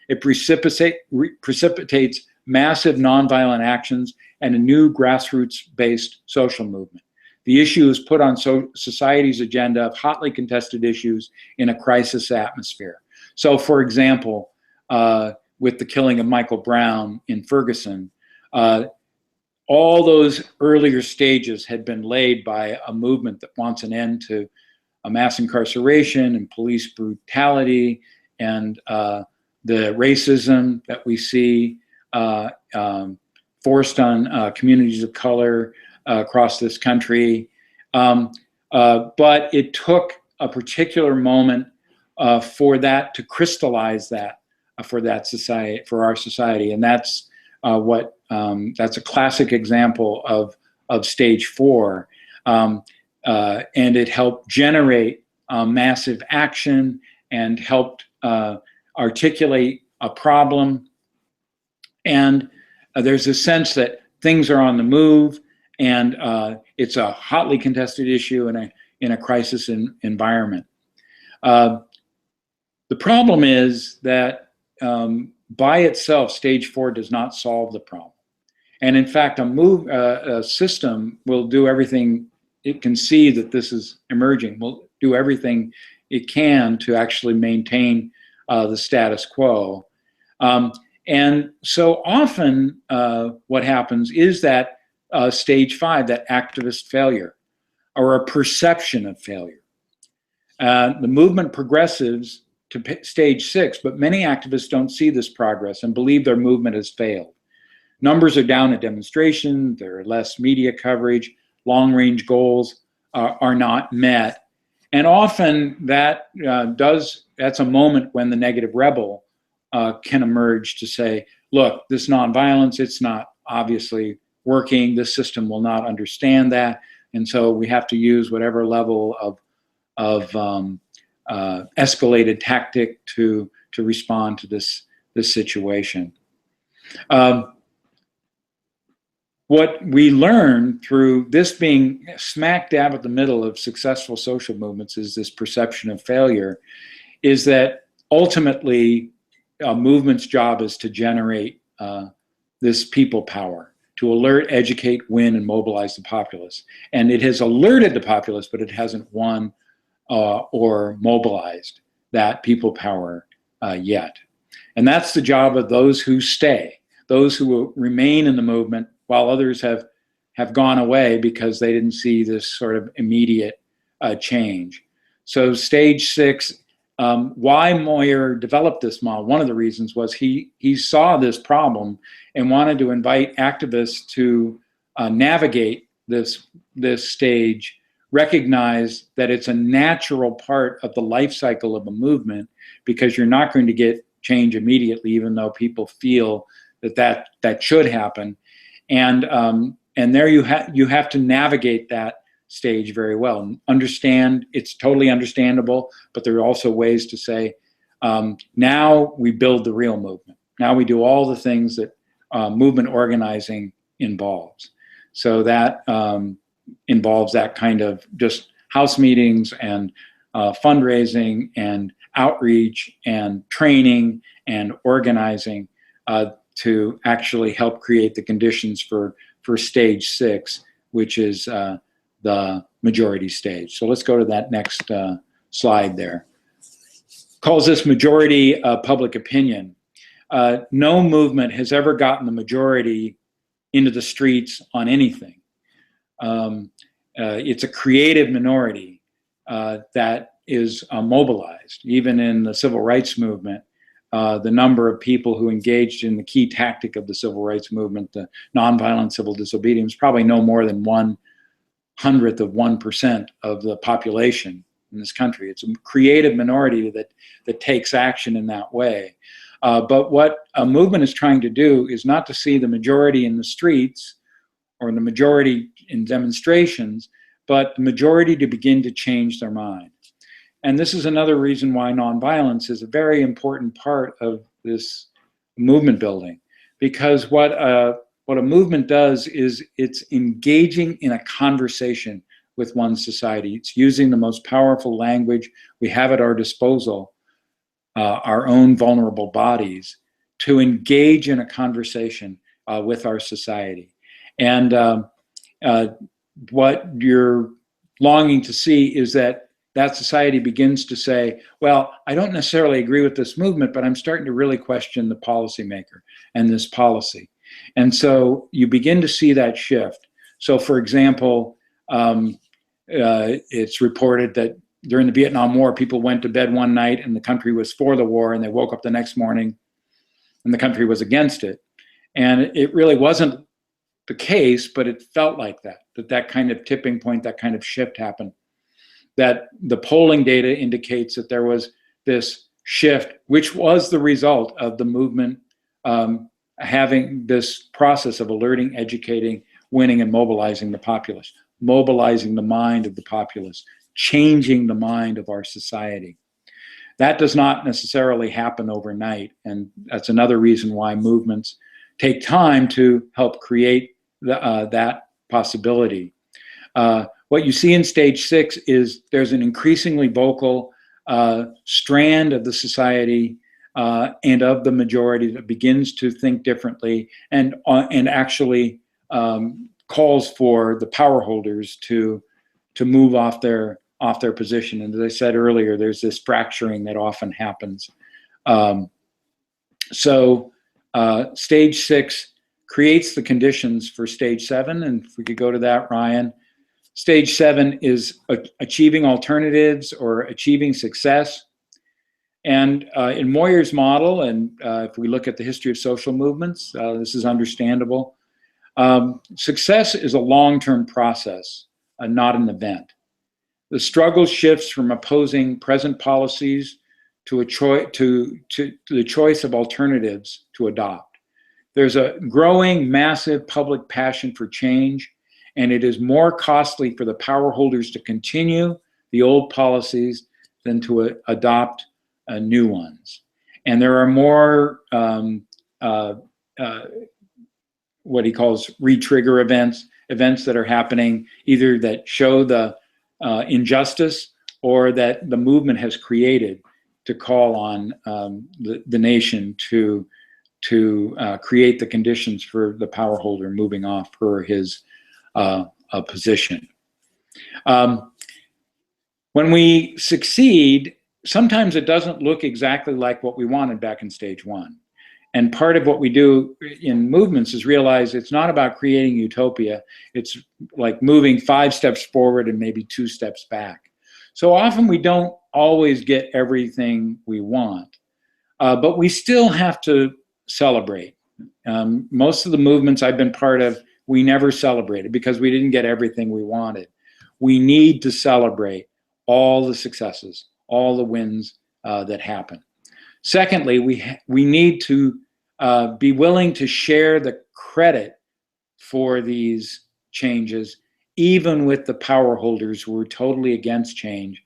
It precipitates massive nonviolent actions and a new grassroots-based social movement. The issue is put on society's agenda of hotly contested issues in a crisis atmosphere. So, for example, with the killing of Michael Brown in Ferguson. All those earlier stages had been laid by a movement that wants an end to mass incarceration and police brutality and the racism that we see forced on communities of color across this country. But it took a particular moment for that to crystallize that for that society, for our society, and that's that's a classic example of stage 4, and it helped generate massive action and helped articulate a problem. And there's a sense that things are on the move, and it's a hotly contested issue in a crisis environment. The problem is that by itself, stage 4 does not solve the problem. And in fact, a system will do everything it can see that this is emerging, will do everything it can to actually maintain the status quo. And so often what happens is that stage 5, that activist failure, or a perception of failure. The movement progresses to stage 6, but many activists don't see this progress and believe their movement has failed. Numbers are down at demonstrations, there are less media coverage, long-range goals are not met. And often that's a moment when the negative rebel can emerge to say, look, this nonviolence, it's not obviously working, this system will not understand that, and so we have to use whatever level of escalated tactic to respond to this situation. What we learn through this being smack dab at the middle of successful social movements is this perception of failure, is that ultimately a movement's job is to generate this people power, to alert, educate, win, and mobilize the populace. And it has alerted the populace, but it hasn't won or mobilized that people power yet. And that's the job of those who stay, those who will remain in the movement while others have gone away because they didn't see this sort of immediate change. So stage 6, why Moyer developed this model, one of the reasons was he saw this problem and wanted to invite activists to navigate this stage, recognize that it's a natural part of the life cycle of a movement, because you're not going to get change immediately, even though people feel that should happen. And there you have to navigate that stage very well. Understand, it's totally understandable, but there are also ways to say, now we build the real movement. Now we do all the things that movement organizing involves. So that involves that kind of just house meetings and fundraising and outreach and training and organizing to actually help create the conditions for stage 6, which is the majority stage. So let's go to that next slide there. Calls this majority public opinion. No movement has ever gotten the majority into the streets on anything. It's a creative minority that is mobilized. Even in the civil rights movement, the number of people who engaged in the key tactic of the civil rights movement, the nonviolent civil disobedience, probably no more than 1/100th of 1% of the population in this country. It's a creative minority that takes action in that way. But what a movement is trying to do is not to see the majority in the streets or the majority in demonstrations, but the majority to begin to change their mind. And this is another reason why nonviolence is a very important part of this movement building, because what a movement does is it's engaging in a conversation with one society. It's using the most powerful language we have at our disposal, our own vulnerable bodies, to engage in a conversation with our society. And what you're longing to see is that that society begins to say, well, I don't necessarily agree with this movement, but I'm starting to really question the policymaker and this policy. And so you begin to see that shift. So for example, it's reported that during the Vietnam War, people went to bed one night and the country was for the war, and they woke up the next morning and the country was against it. And it really wasn't the case, but it felt like that kind of tipping point, that kind of shift happened. That the polling data indicates that there was this shift, which was the result of the movement having this process of alerting, educating, winning, and mobilizing the populace, mobilizing the mind of the populace, changing the mind of our society. That does not necessarily happen overnight, and that's another reason why movements take time to help create that possibility. What you see in stage 6 is there's an increasingly vocal strand of the society and of the majority that begins to think differently and actually calls for the power holders to move off their position. And as I said earlier, there's this fracturing that often happens. So stage 6 creates the conditions for stage 7, and if we could go to that, Ryan. Stage 7 is achieving alternatives or achieving success. And in Moyer's model, and if we look at the history of social movements, this is understandable. Success is a long-term process, not an event. The struggle shifts from opposing present policies to the choice of alternatives to adopt. There's a growing, massive public passion for change, and it is more costly for the power holders to continue the old policies than to adopt new ones. And there are more what he calls re-trigger events that are happening, either that show the injustice or that the movement has created to call on the nation to create the conditions for the power holder moving off her or his position. When we succeed, sometimes it doesn't look exactly like what we wanted back in stage 1. And part of what we do in movements is realize it's not about creating utopia. It's like moving 5 steps forward and maybe 2 steps back. So often we don't always get everything we want, but we still have to celebrate. Most of the movements I've been part of, we never celebrated because we didn't get everything we wanted. We need to celebrate all the successes, all the wins that happen. Secondly, we need to be willing to share the credit for these changes, even with the power holders who were totally against change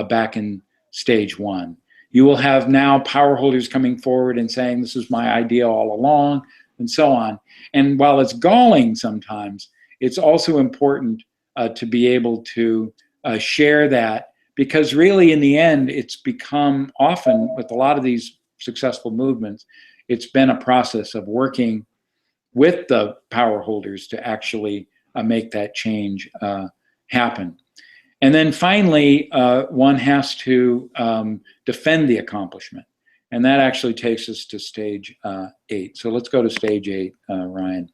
back in stage 1. You will have now power holders coming forward and saying, this is my idea all along, and so on. And while it's galling sometimes, it's also important to be able to share that, because really in the end, it's become often with a lot of these successful movements, it's been a process of working with the power holders to actually make that change happen. And then finally, one has to defend the accomplishment. And that actually takes us to stage 8. So let's go to stage 8, Ryan.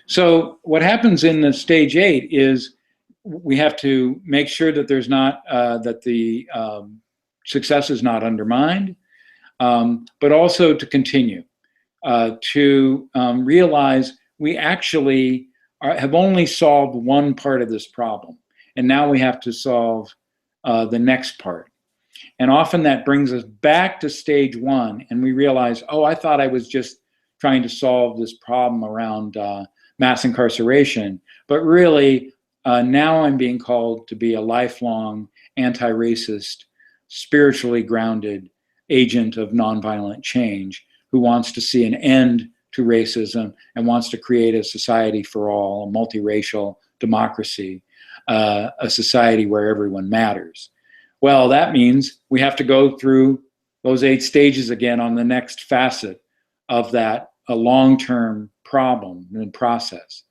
So what happens in the stage 8 is we have to make sure that there's not, that the success is not undermined, but also to continue to realize we actually have only solved one part of this problem. And now we have to solve the next part. And often that brings us back to stage 1, and we realize, oh, I thought I was just trying to solve this problem around mass incarceration, but really now I'm being called to be a lifelong anti-racist, spiritually grounded agent of nonviolent change who wants to see an end to racism and wants to create a society for all, a multiracial democracy, a society where everyone matters. Well, that means we have to go through those 8 stages again on the next facet of that, a long-term problem and process.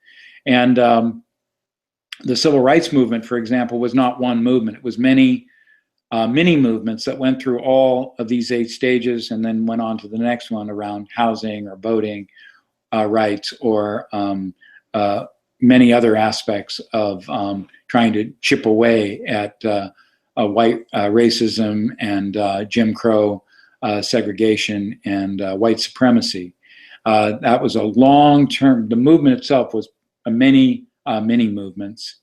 And the civil rights movement, for example, was not one movement. It was many mini movements that went through all of these 8 stages and then went on to the next one around housing or voting rights or many other aspects of trying to chip away at white racism and Jim Crow segregation and white supremacy. That was a long-term, the movement itself was many movements.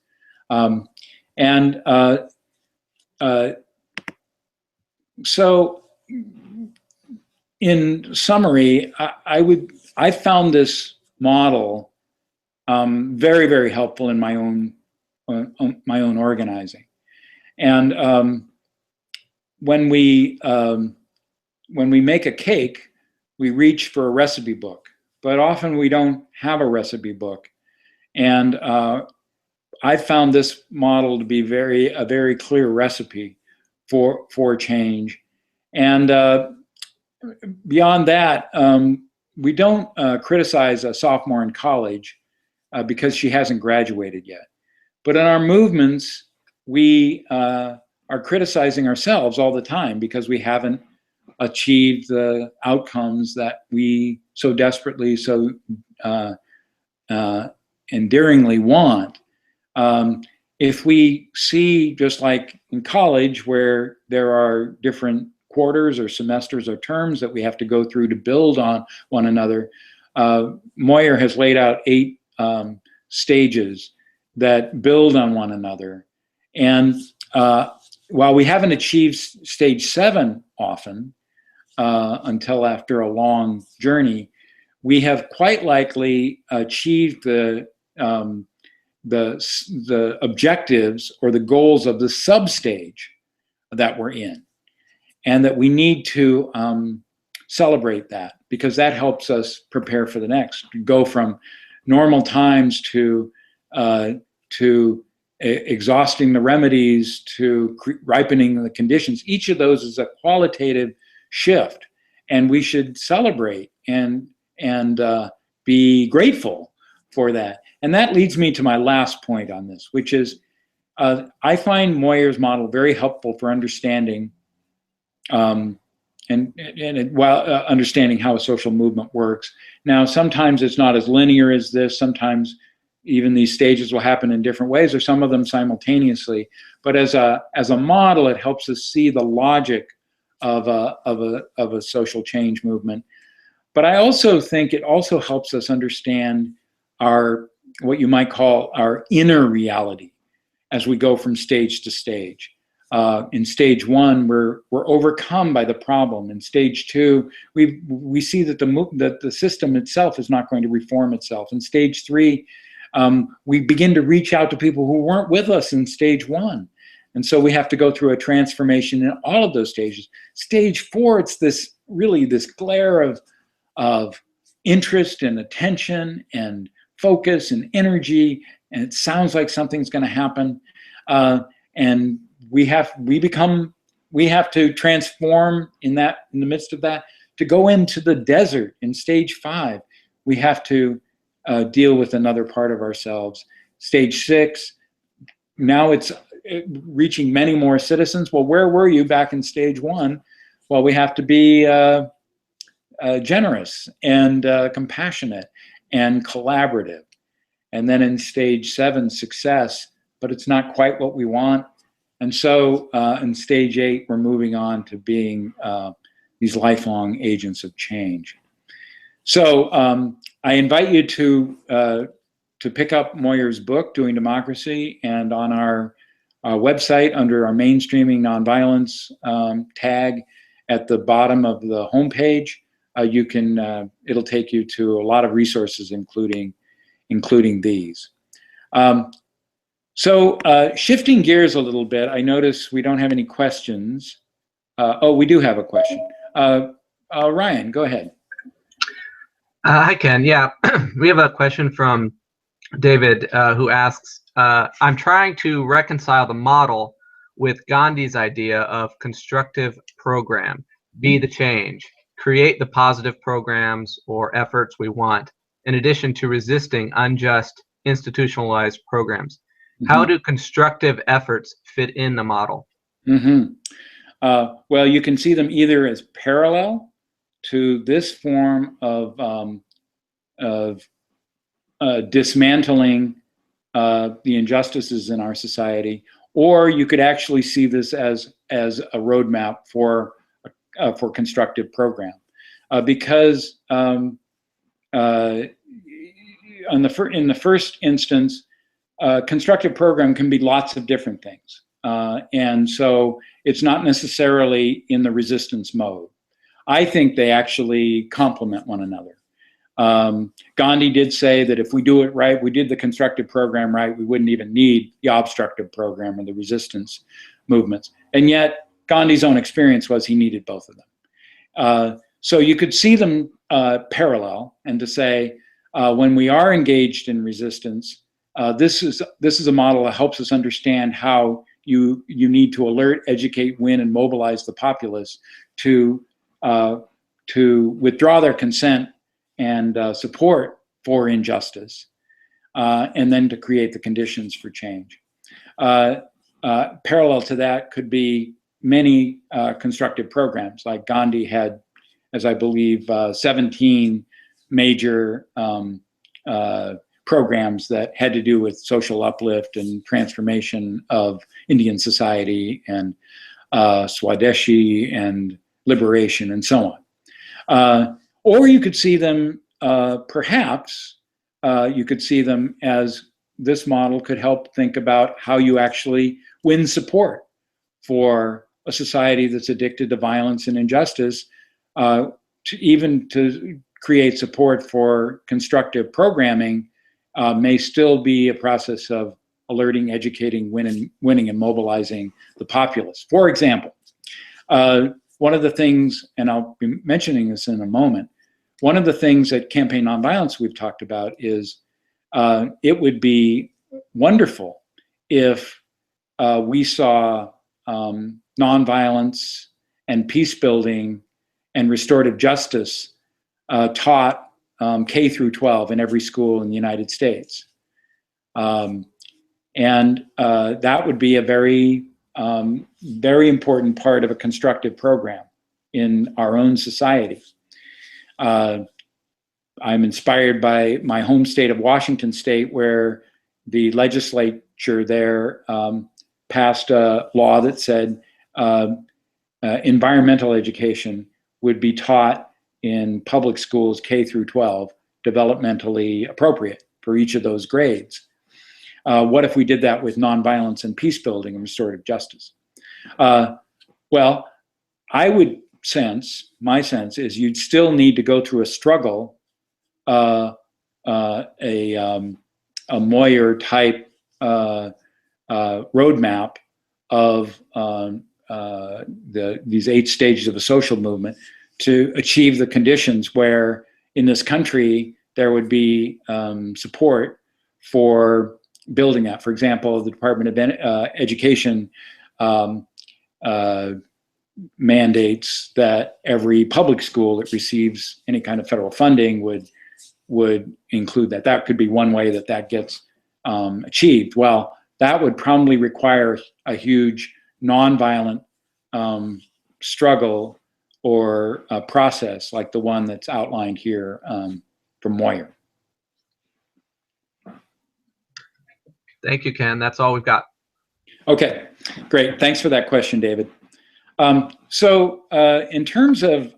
So in summary, I found this model very, very helpful in my own organizing. And when we make a cake, we reach for a recipe book, but often we don't have a recipe book. And I found this model to be a very clear recipe for change. And beyond that, we don't criticize a sophomore in college because she hasn't graduated yet. But in our movements, we are criticizing ourselves all the time because we haven't achieved the outcomes that we so desperately, so endearingly want. If we see, just like in college, where there are different quarters or semesters or terms that we have to go through to build on one another, Moyer has laid out 8 stages that build on one another. And while we haven't achieved stage 7 often, until after a long journey, we have quite likely achieved the objectives or the goals of the sub-stage that we're in, and that we need to celebrate that, because that helps us prepare for the next. Go from normal times to exhausting the remedies to ripening the conditions. Each of those is a qualitative shift, and we should celebrate and be grateful for that. And that leads me to my last point on this, which is I find Moyer's model very helpful for understanding understanding how a social movement works. Now, sometimes it's not as linear as this. Sometimes even these stages will happen in different ways, or some of them simultaneously. But as a model, it helps us see the logic of a social change movement. But I also think it also helps us understand what you might call our inner reality as we go from stage to stage. In stage 1, we're overcome by the problem. In stage 2, we see that the system itself is not going to reform itself. In stage 3, we begin to reach out to people who weren't with us in stage 1. And so we have to go through a transformation in all of those stages. Stage 4, it's this glare of interest and attention and focus and energy, and it sounds like something's going to happen. And we have to transform in the midst of that. To go into the desert in stage 5, we have to deal with another part of ourselves. Stage 6, now it's reaching many more citizens. Well, where were you back in stage 1? Well, we have to be generous and compassionate and collaborative. And then in stage 7, success, but it's not quite what we want. And so in stage 8, we're moving on to being these lifelong agents of change. So I invite you to pick up Moyer's book, Doing Democracy, and on our website under our Mainstreaming Nonviolence tag at the bottom of the homepage, it'll take you to a lot of resources, including these. So shifting gears a little bit, I notice we don't have any questions. Oh, we do have a question. Ryan, go ahead. Hi, Ken. Yeah, we have a question from David who asks, I'm trying to reconcile the model with Gandhi's idea of constructive program, be the change, create the positive programs or efforts we want, in addition to resisting unjust institutionalized programs. How do constructive efforts fit in the model? Mm-hmm. Well, you can see them either as parallel to this form of dismantling the injustices in our society, or you could actually see this as a roadmap for constructive program, because in the first instance, constructive program can be lots of different things, and so it's not necessarily in the resistance mode. I think they actually complement one another. Gandhi did say that if we do it right, we did the constructive program right, we wouldn't even need the obstructive program or the resistance movements. And yet, Gandhi's own experience was he needed both of them. So you could see them parallel, and to say, when we are engaged in resistance, this is a model that helps us understand how you need to alert, educate, win, and mobilize the populace to withdraw their consent and support for injustice, and then to create the conditions for change. Parallel to that could be many constructive programs, like Gandhi had, as I believe, 17 major programs that had to do with social uplift and transformation of Indian society, and Swadeshi and liberation, and so on. Or you could see them, perhaps, you could see them as this model could help think about how you actually win support for a society that's addicted to violence and injustice, to create support for constructive programming may still be a process of alerting, educating, winning, and mobilizing the populace. For example, one of the things, and I'll be mentioning this in a moment, one of the things at Campaign Nonviolence we've talked about is it would be wonderful if we saw nonviolence and peace building and restorative justice taught K through 12 in every school in the United States. And that would be a very, very important part of a constructive program in our own society. I'm inspired by my home state of Washington State, where the legislature there passed a law that said environmental education would be taught in public schools K through 12, developmentally appropriate for each of those grades. What if we did that with nonviolence and peace building and restorative justice? Well, I would sense, my sense is you'd still need to go through a struggle, a Moyer type roadmap of these 8 stages of a social movement to achieve the conditions where in this country there would be support for building that. For example, the Department of Education mandates that every public school that receives any kind of federal funding would include that. That could be one way that that gets achieved. Well, that would probably require a huge nonviolent struggle or a process like the one that's outlined here from Moyer. Thank you, Ken. That's all we've got. Okay, great. Thanks for that question, David. So in terms of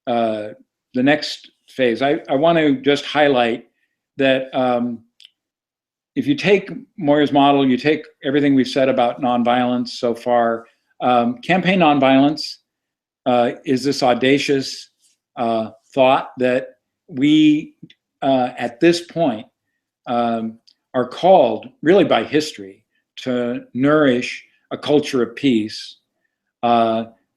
the next phase, I want to just highlight that if you take Moyer's model, you take everything we've said about nonviolence so far, Campaign Nonviolence is this audacious thought that we, at this point, are called, really by history, to nourish a culture of peace,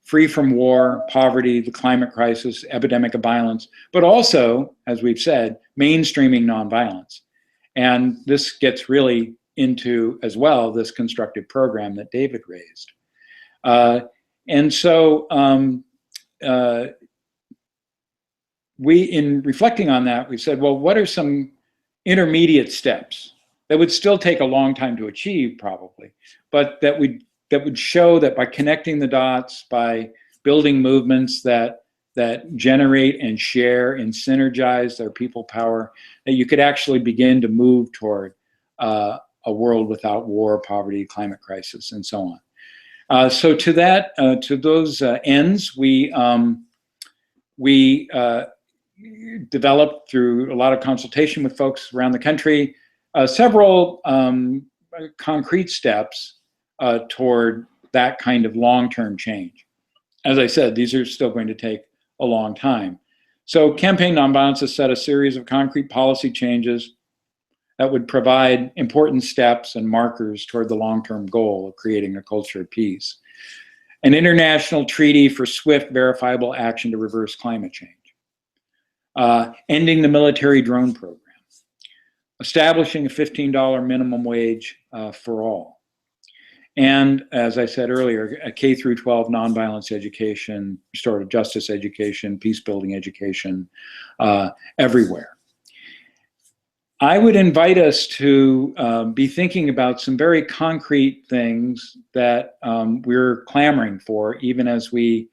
free from war, poverty, the climate crisis, epidemic of violence, but also, as we've said, mainstreaming nonviolence. And this gets really into, as well, this constructive program that David raised. And so in reflecting on that, we said, well, what are some intermediate steps that would still take a long time to achieve, probably, but that would that would show that by connecting the dots, by building movements that generate and share and synergize their people power, that you could actually begin to move toward a world without war, poverty, climate crisis, and so on. So to that, to those ends, we developed through a lot of consultation with folks around the country several concrete steps toward that kind of long-term change. As I said, these are still going to take a long time. So Campaign Nonviolence has set a series of concrete policy changes that would provide important steps and markers toward the long-term goal of creating a culture of peace. An international treaty for swift, verifiable action to reverse climate change. Ending the military drone program. Establishing a $15 minimum wage for all. And as I said earlier, a K through 12 nonviolence education, restorative justice education, peace building education, everywhere. I would invite us to be thinking about some very concrete things that we're clamoring for, even as we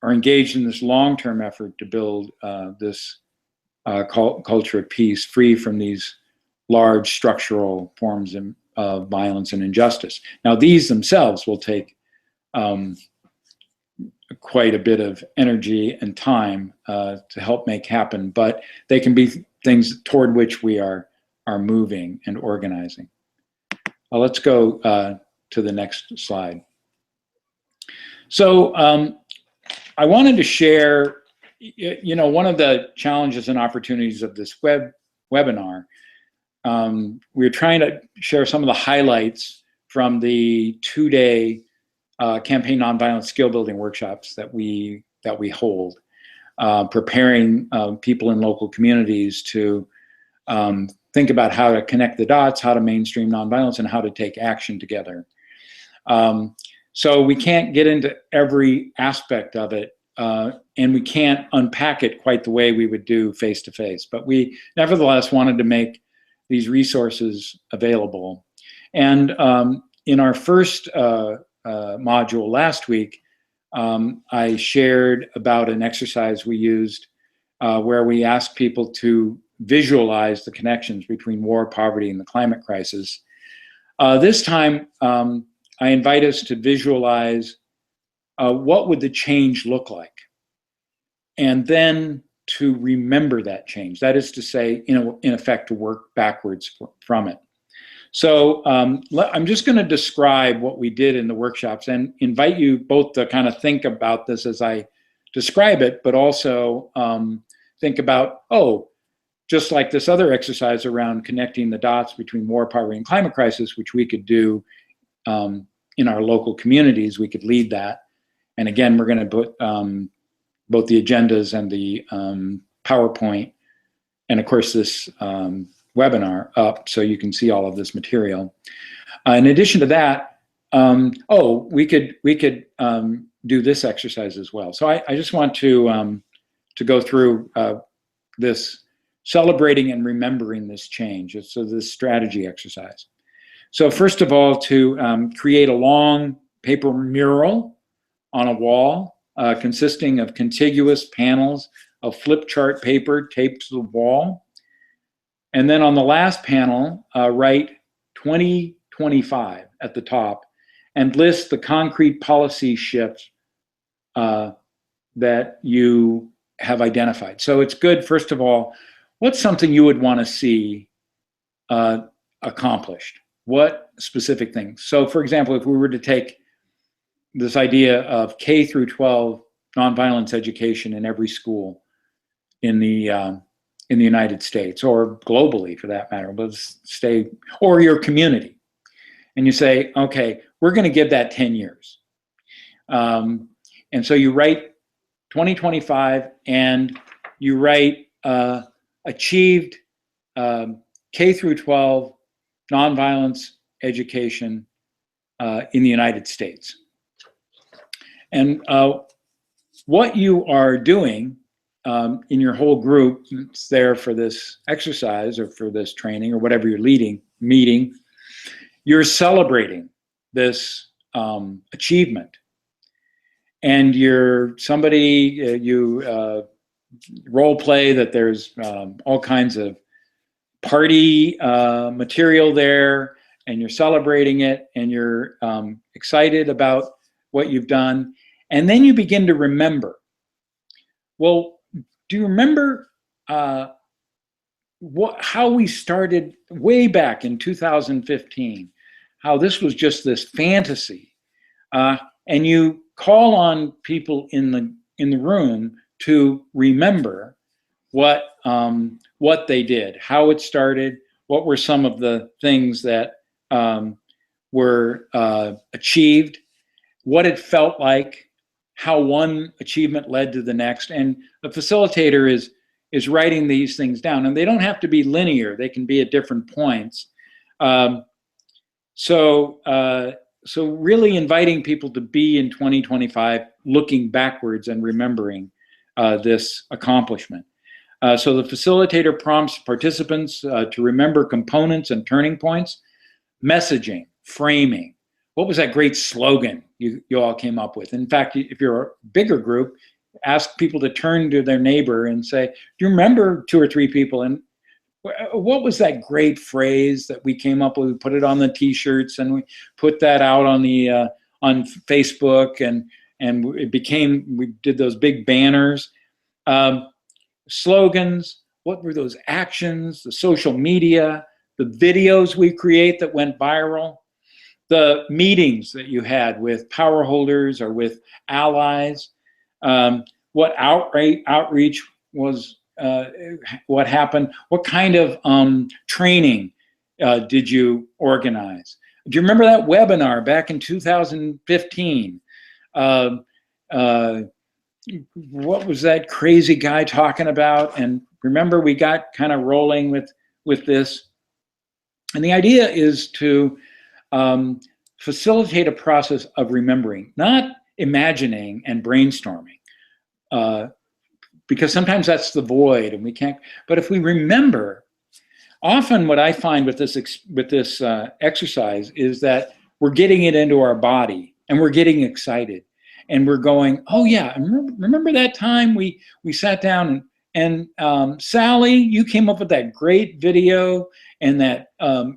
are engaged in this long-term effort to build this culture of peace, free from these large structural forms of violence and injustice. Now, these themselves will take quite a bit of energy and time to help make happen, but they can be things toward which we are moving and organizing. Let's go to the next slide. So I wanted to share, one of the challenges and opportunities of this webinar. We're trying to share some of the highlights from the 2-day Campaign Nonviolence skill building workshops that we hold, preparing people in local communities to think about how to connect the dots, how to mainstream nonviolence, and how to take action together. So we can't get into every aspect of it, and we can't unpack it quite the way we would do face-to-face, but we nevertheless wanted to make these resources available. And in our first module last week, I shared about an exercise we used where we asked people to visualize the connections between war, poverty, and the climate crisis. This time, I invite us to visualize what would the change look like, and then to remember that change. That is to say, in effect, to work backwards from it. So I'm just going to describe what we did in the workshops and invite you both to kind of think about this as I describe it, but also think about, just like this other exercise around connecting the dots between war, poverty, and climate crisis, which we could do in our local communities, we could lead that. And again, we're going to put both the agendas and the PowerPoint, and of course this webinar up so you can see all of this material. In addition to that, we could do this exercise as well. So I just want to go through this celebrating and remembering this change. So this strategy exercise. So first of all, to create a long paper mural on a wall consisting of contiguous panels of flip chart paper taped to the wall. And then on the last panel, write 2025 at the top and list the concrete policy shifts that you have identified. So it's good, first of all, what's something you would want to see accomplished? What specific things? So for example, if we were to take this idea of K through 12 nonviolence education in every school in the United States, or globally for that matter, let's stay, or your community, and you say, okay, we're going to give that 10 years. And so you write 2025 and you write achieved K through 12 nonviolence education in the United States. And what you are doing in your whole group, it's there for this exercise or for this training or whatever you're meeting, you're celebrating this achievement, and you're somebody, you role play that there's all kinds of party material there, and you're celebrating it, and you're excited about what you've done, and then you begin to remember. Well, do you remember how we started way back in 2015? How this was just this fantasy, and you call on people in the room to remember what they did, how it started, what were some of the things that were achieved, what it felt like, how one achievement led to the next. And the facilitator is writing these things down, and they don't have to be linear. They can be at different points. So really inviting people to be in 2025 looking backwards and remembering this accomplishment. So the facilitator prompts participants to remember components and turning points, messaging, framing. What was that great slogan you all came up with? In fact, if you're a bigger group, ask people to turn to their neighbor and say, do you remember 2 or 3 people? And what was that great phrase that we came up with? We put it on the t-shirts, and we put that out on the on Facebook, and it became, we did those big banners. Slogans, what were those actions, the social media, the videos we create that went viral, the meetings that you had with power holders or with allies, what outreach was, what happened, what kind of training did you organize? Do you remember that webinar back in 2015? What was that crazy guy talking about? And remember, we got kind of rolling with this. And the idea is to facilitate a process of remembering, not imagining and brainstorming, because sometimes that's the void and we can't. But if we remember, often what I find with this exercise is that we're getting it into our body, and we're getting excited, and we're going, oh yeah, remember that time we sat down and Sally, you came up with that great video, and that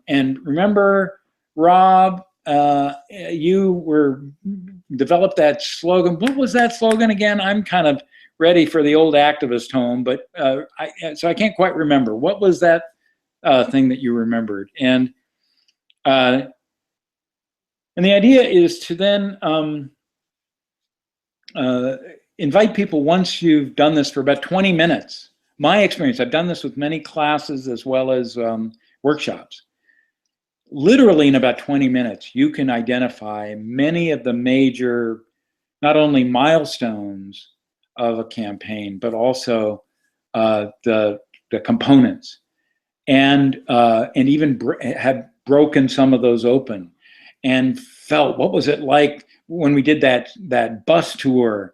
and remember, Rob, you developed that slogan. What was that slogan again? I'm kind of ready for the old activist home, but so I can't quite remember. What was that thing that you remembered? And the idea is to then invite people, once you've done this for about 20 minutes. My experience, I've done this with many classes as well as workshops. Literally in about 20 minutes, you can identify many of the major, not only milestones of a campaign, but also the components, and even have broken some of those open, and felt, what was it like when we did that bus tour,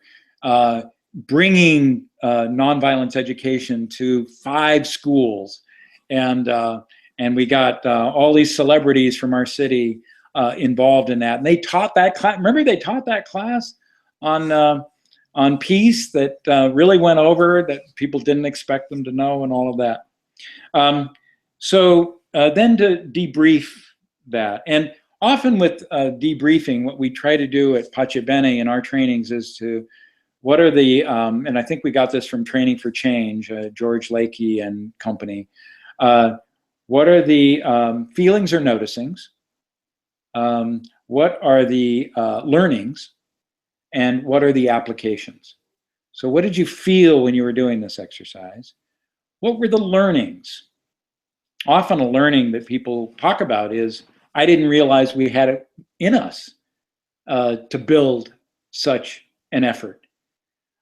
bringing nonviolence education to 5 schools, and we got all these celebrities from our city involved in that. And they taught that class. Remember, they taught that class on peace that really went over, that people didn't expect them to know, and all of that. So then to debrief that. And often with debriefing, what we try to do at Pace Bene in our trainings is to, what are the, and I think we got this from Training for Change, George Lakey and company, what are the feelings or noticings? What are the learnings? And what are the applications? So what did you feel when you were doing this exercise? What were the learnings? Often a learning that people talk about is, I didn't realize we had it in us to build such an effort.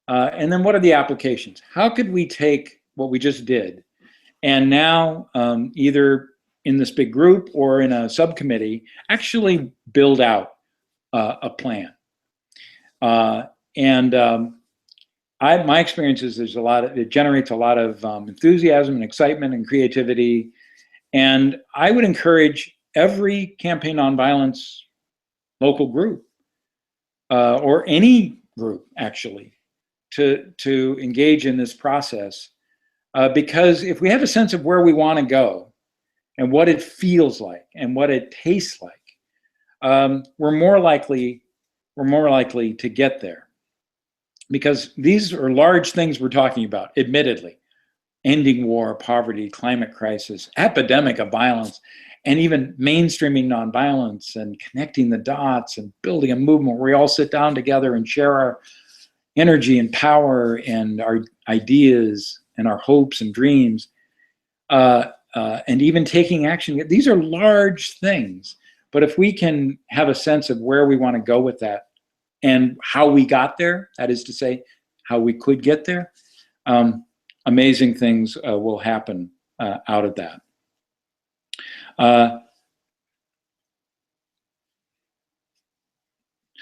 And then what are the applications? How could we take what we just did and now either in this big group or in a subcommittee actually build out a plan? My experience is there's it generates a lot of enthusiasm and excitement and creativity. And I would encourage every Campaign Nonviolence local group or any group, actually, to engage in this process. Because if we have a sense of where we want to go and what it feels like and what it tastes like, we're more likely to get there. Because these are large things we're talking about, admittedly. Ending war, poverty, climate crisis, epidemic of violence, and even mainstreaming nonviolence and connecting the dots and building a movement where we all sit down together and share our energy and power and our ideas and our hopes and dreams, and even taking action. These are large things, but if we can have a sense of where we want to go with that and how we got there, that is to say, how we could get there, amazing things will happen out of that.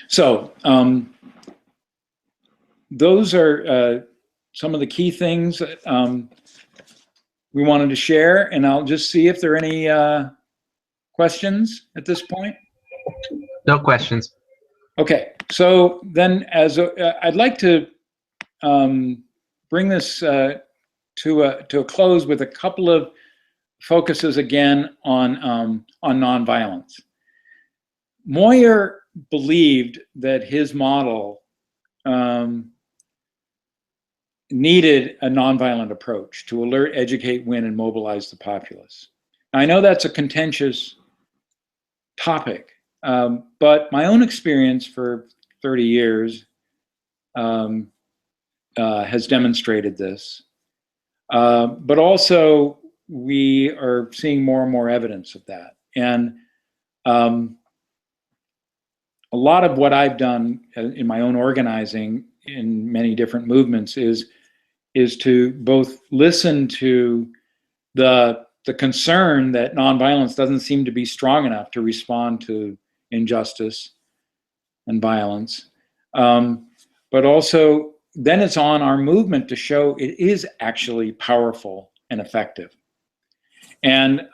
So those are some of the key things that we wanted to share, and I'll just see if there are any questions at this point. No questions. Okay, so then I'd like to bring this to a close with a couple of focuses again on nonviolence. Moyer believed that his model needed a nonviolent approach to alert, educate, win, and mobilize the populace. Now, I know that's a contentious topic, but my own experience for 30 years has demonstrated this. But also, we are seeing more and more evidence of that. And a lot of what I've done in my own organizing in many different movements is to both listen to the concern that nonviolence doesn't seem to be strong enough to respond to injustice and violence, but also then it's on our movement to show it is actually powerful and effective. And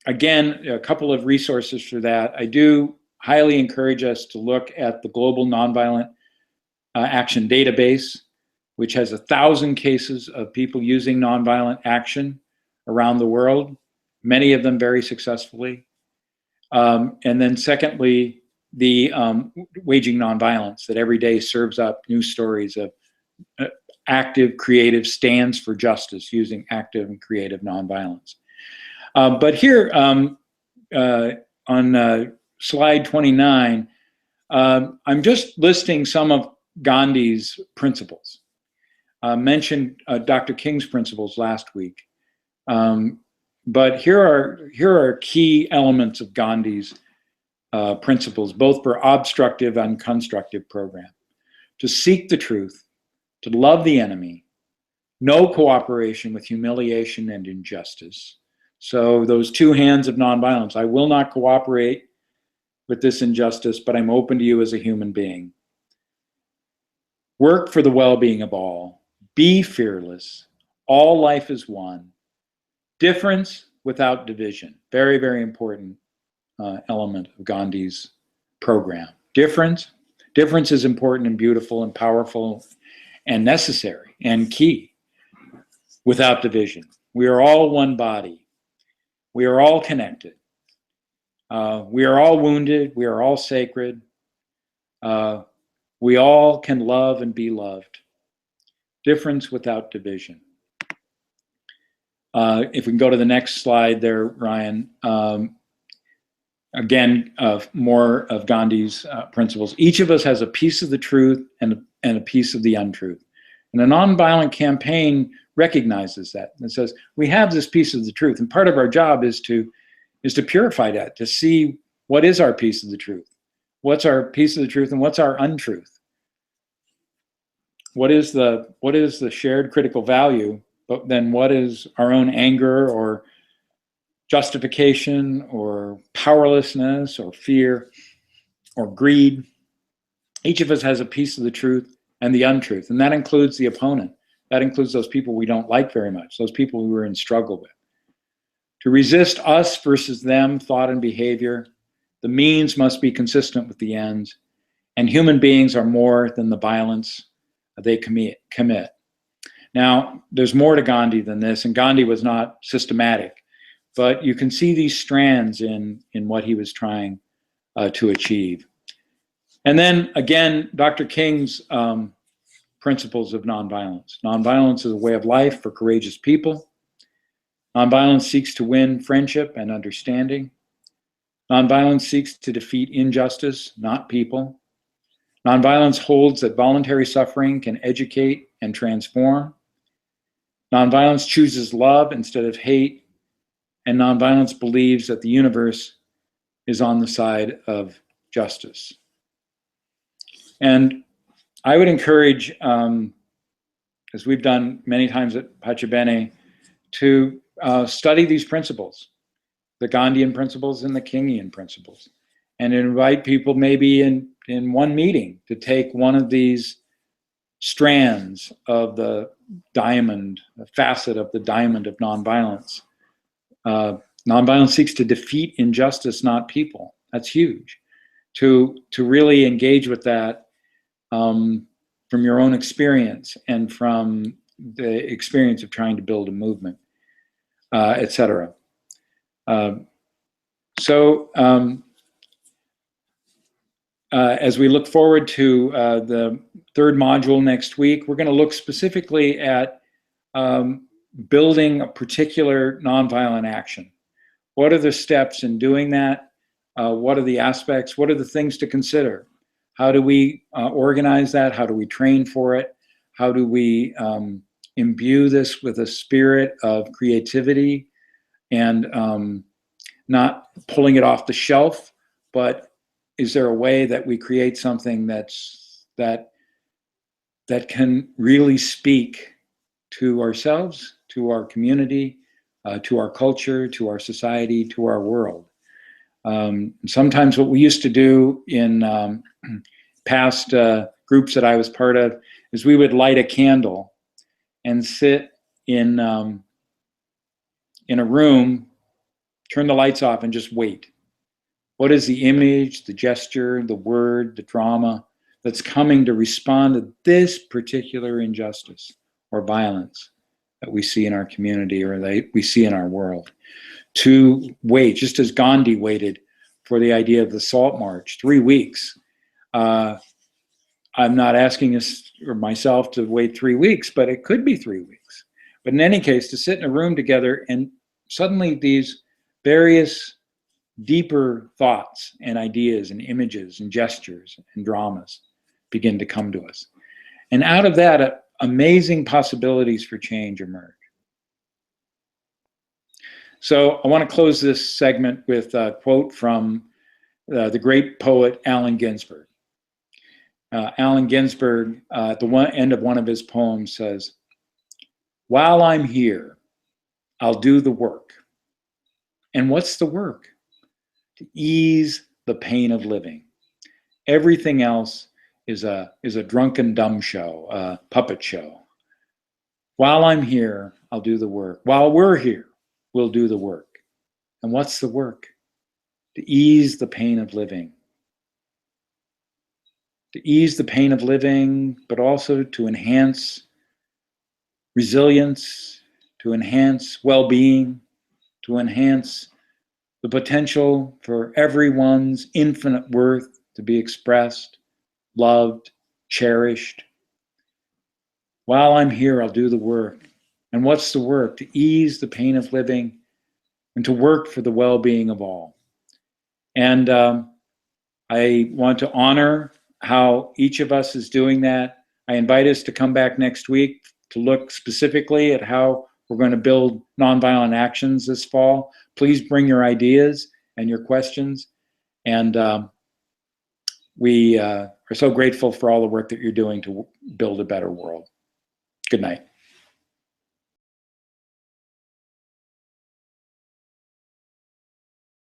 again, a couple of resources for that. I do highly encourage us to look at the Global Nonviolent Action Database, which has 1,000 cases of people using nonviolent action around the world, many of them very successfully. And then secondly, the Waging Nonviolence, that every day serves up new stories of active, creative stands for justice using active and creative nonviolence. But here on slide 29, I'm just listing some of Gandhi's principles. Mentioned Dr. King's principles last week. But here are key elements of Gandhi's principles, both for obstructive and constructive program. To seek the truth, to love the enemy, no cooperation with humiliation and injustice. So those two hands of nonviolence. I will not cooperate with this injustice, but I'm open to you as a human being. Work for the well-being of all. Be fearless. All life is one. Difference without division. Very, very important element of Gandhi's program. Difference is important and beautiful and powerful and necessary and key. Without division. We are all one body. We are all connected. We are all wounded. We are all sacred. We all can love and be loved. Difference without division. If we can go to the next slide there, Ryan. Again, more of Gandhi's principles. Each of us has a piece of the truth and a piece of the untruth. And a nonviolent campaign recognizes that and says, we have this piece of the truth. And part of our job is to purify that, to see what is our piece of the truth. What's our piece of the truth and what's our untruth? What is the shared critical value, but then what is our own anger or justification or powerlessness or fear or greed? Each of us has a piece of the truth and the untruth, and that includes the opponent. That includes those people we don't like very much, those people we were in struggle with. To resist us versus them, thought and behavior, The means must be consistent with the ends, and human beings are more than the violence they commit. Now, there's more to Gandhi than this, and Gandhi was not systematic, but you can see these strands in what he was trying to achieve. And then again, Dr. King's principles of nonviolence. Nonviolence is a way of life for courageous people. Nonviolence seeks to win friendship and understanding. Nonviolence seeks to defeat injustice, not people. Nonviolence holds that voluntary suffering can educate and transform. Nonviolence chooses love instead of hate. And nonviolence believes that the universe is on the side of justice. And I would encourage, as we've done many times at Pachabene, to study these principles, the Gandhian principles and the Kingian principles, and invite people maybe in one meeting to take one of these strands of the diamond, the facet of the diamond of nonviolence. Nonviolence seeks to defeat injustice, not people. That's huge. To really engage with that from your own experience and from the experience of trying to build a movement, etc. As we look forward to the third module next week, we're going to look specifically at building a particular nonviolent action. What are the steps in doing that? What are the aspects? What are the things to consider? How do we organize that? How do we train for it? How do we imbue this with a spirit of creativity and not pulling it off the shelf, but is there a way that we create something that can really speak to ourselves, to our community, to our culture, to our society, to our world? Sometimes what we used to do in past groups that I was part of is we would light a candle and sit in a room, turn the lights off, and just wait. What is the image, the gesture, the word, the drama that's coming to respond to this particular injustice or violence that we see in our community or that we see in our world? To wait, just as Gandhi waited for the idea of the Salt March, 3 weeks. I'm not asking us or myself to wait 3 weeks, but it could be 3 weeks. But in any case, to sit in a room together and suddenly these various deeper thoughts and ideas and images and gestures and dramas begin to come to us. And out of that, amazing possibilities for change emerge. So I want to close this segment with a quote from the great poet Allen Ginsberg. Allen Ginsberg, at the end of one of his poems, says, "While I'm here, I'll do the work." And what's the work? To ease the pain of living. Everything else is a drunken dumb show, a puppet show. While I'm here, I'll do the work. While we're here, we'll do the work. And what's the work? To ease the pain of living. To ease the pain of living, but also to enhance resilience, to enhance well-being, to enhance the potential for everyone's infinite worth to be expressed, loved, cherished. While I'm here, I'll do the work. And what's the work? To ease the pain of living and to work for the well-being of all. And I want to honor how each of us is doing that. I invite us to come back next week to look specifically at how we're going to build nonviolent actions this fall. Please bring your ideas and your questions. And we are so grateful for all the work that you're doing to build a better world. Good night.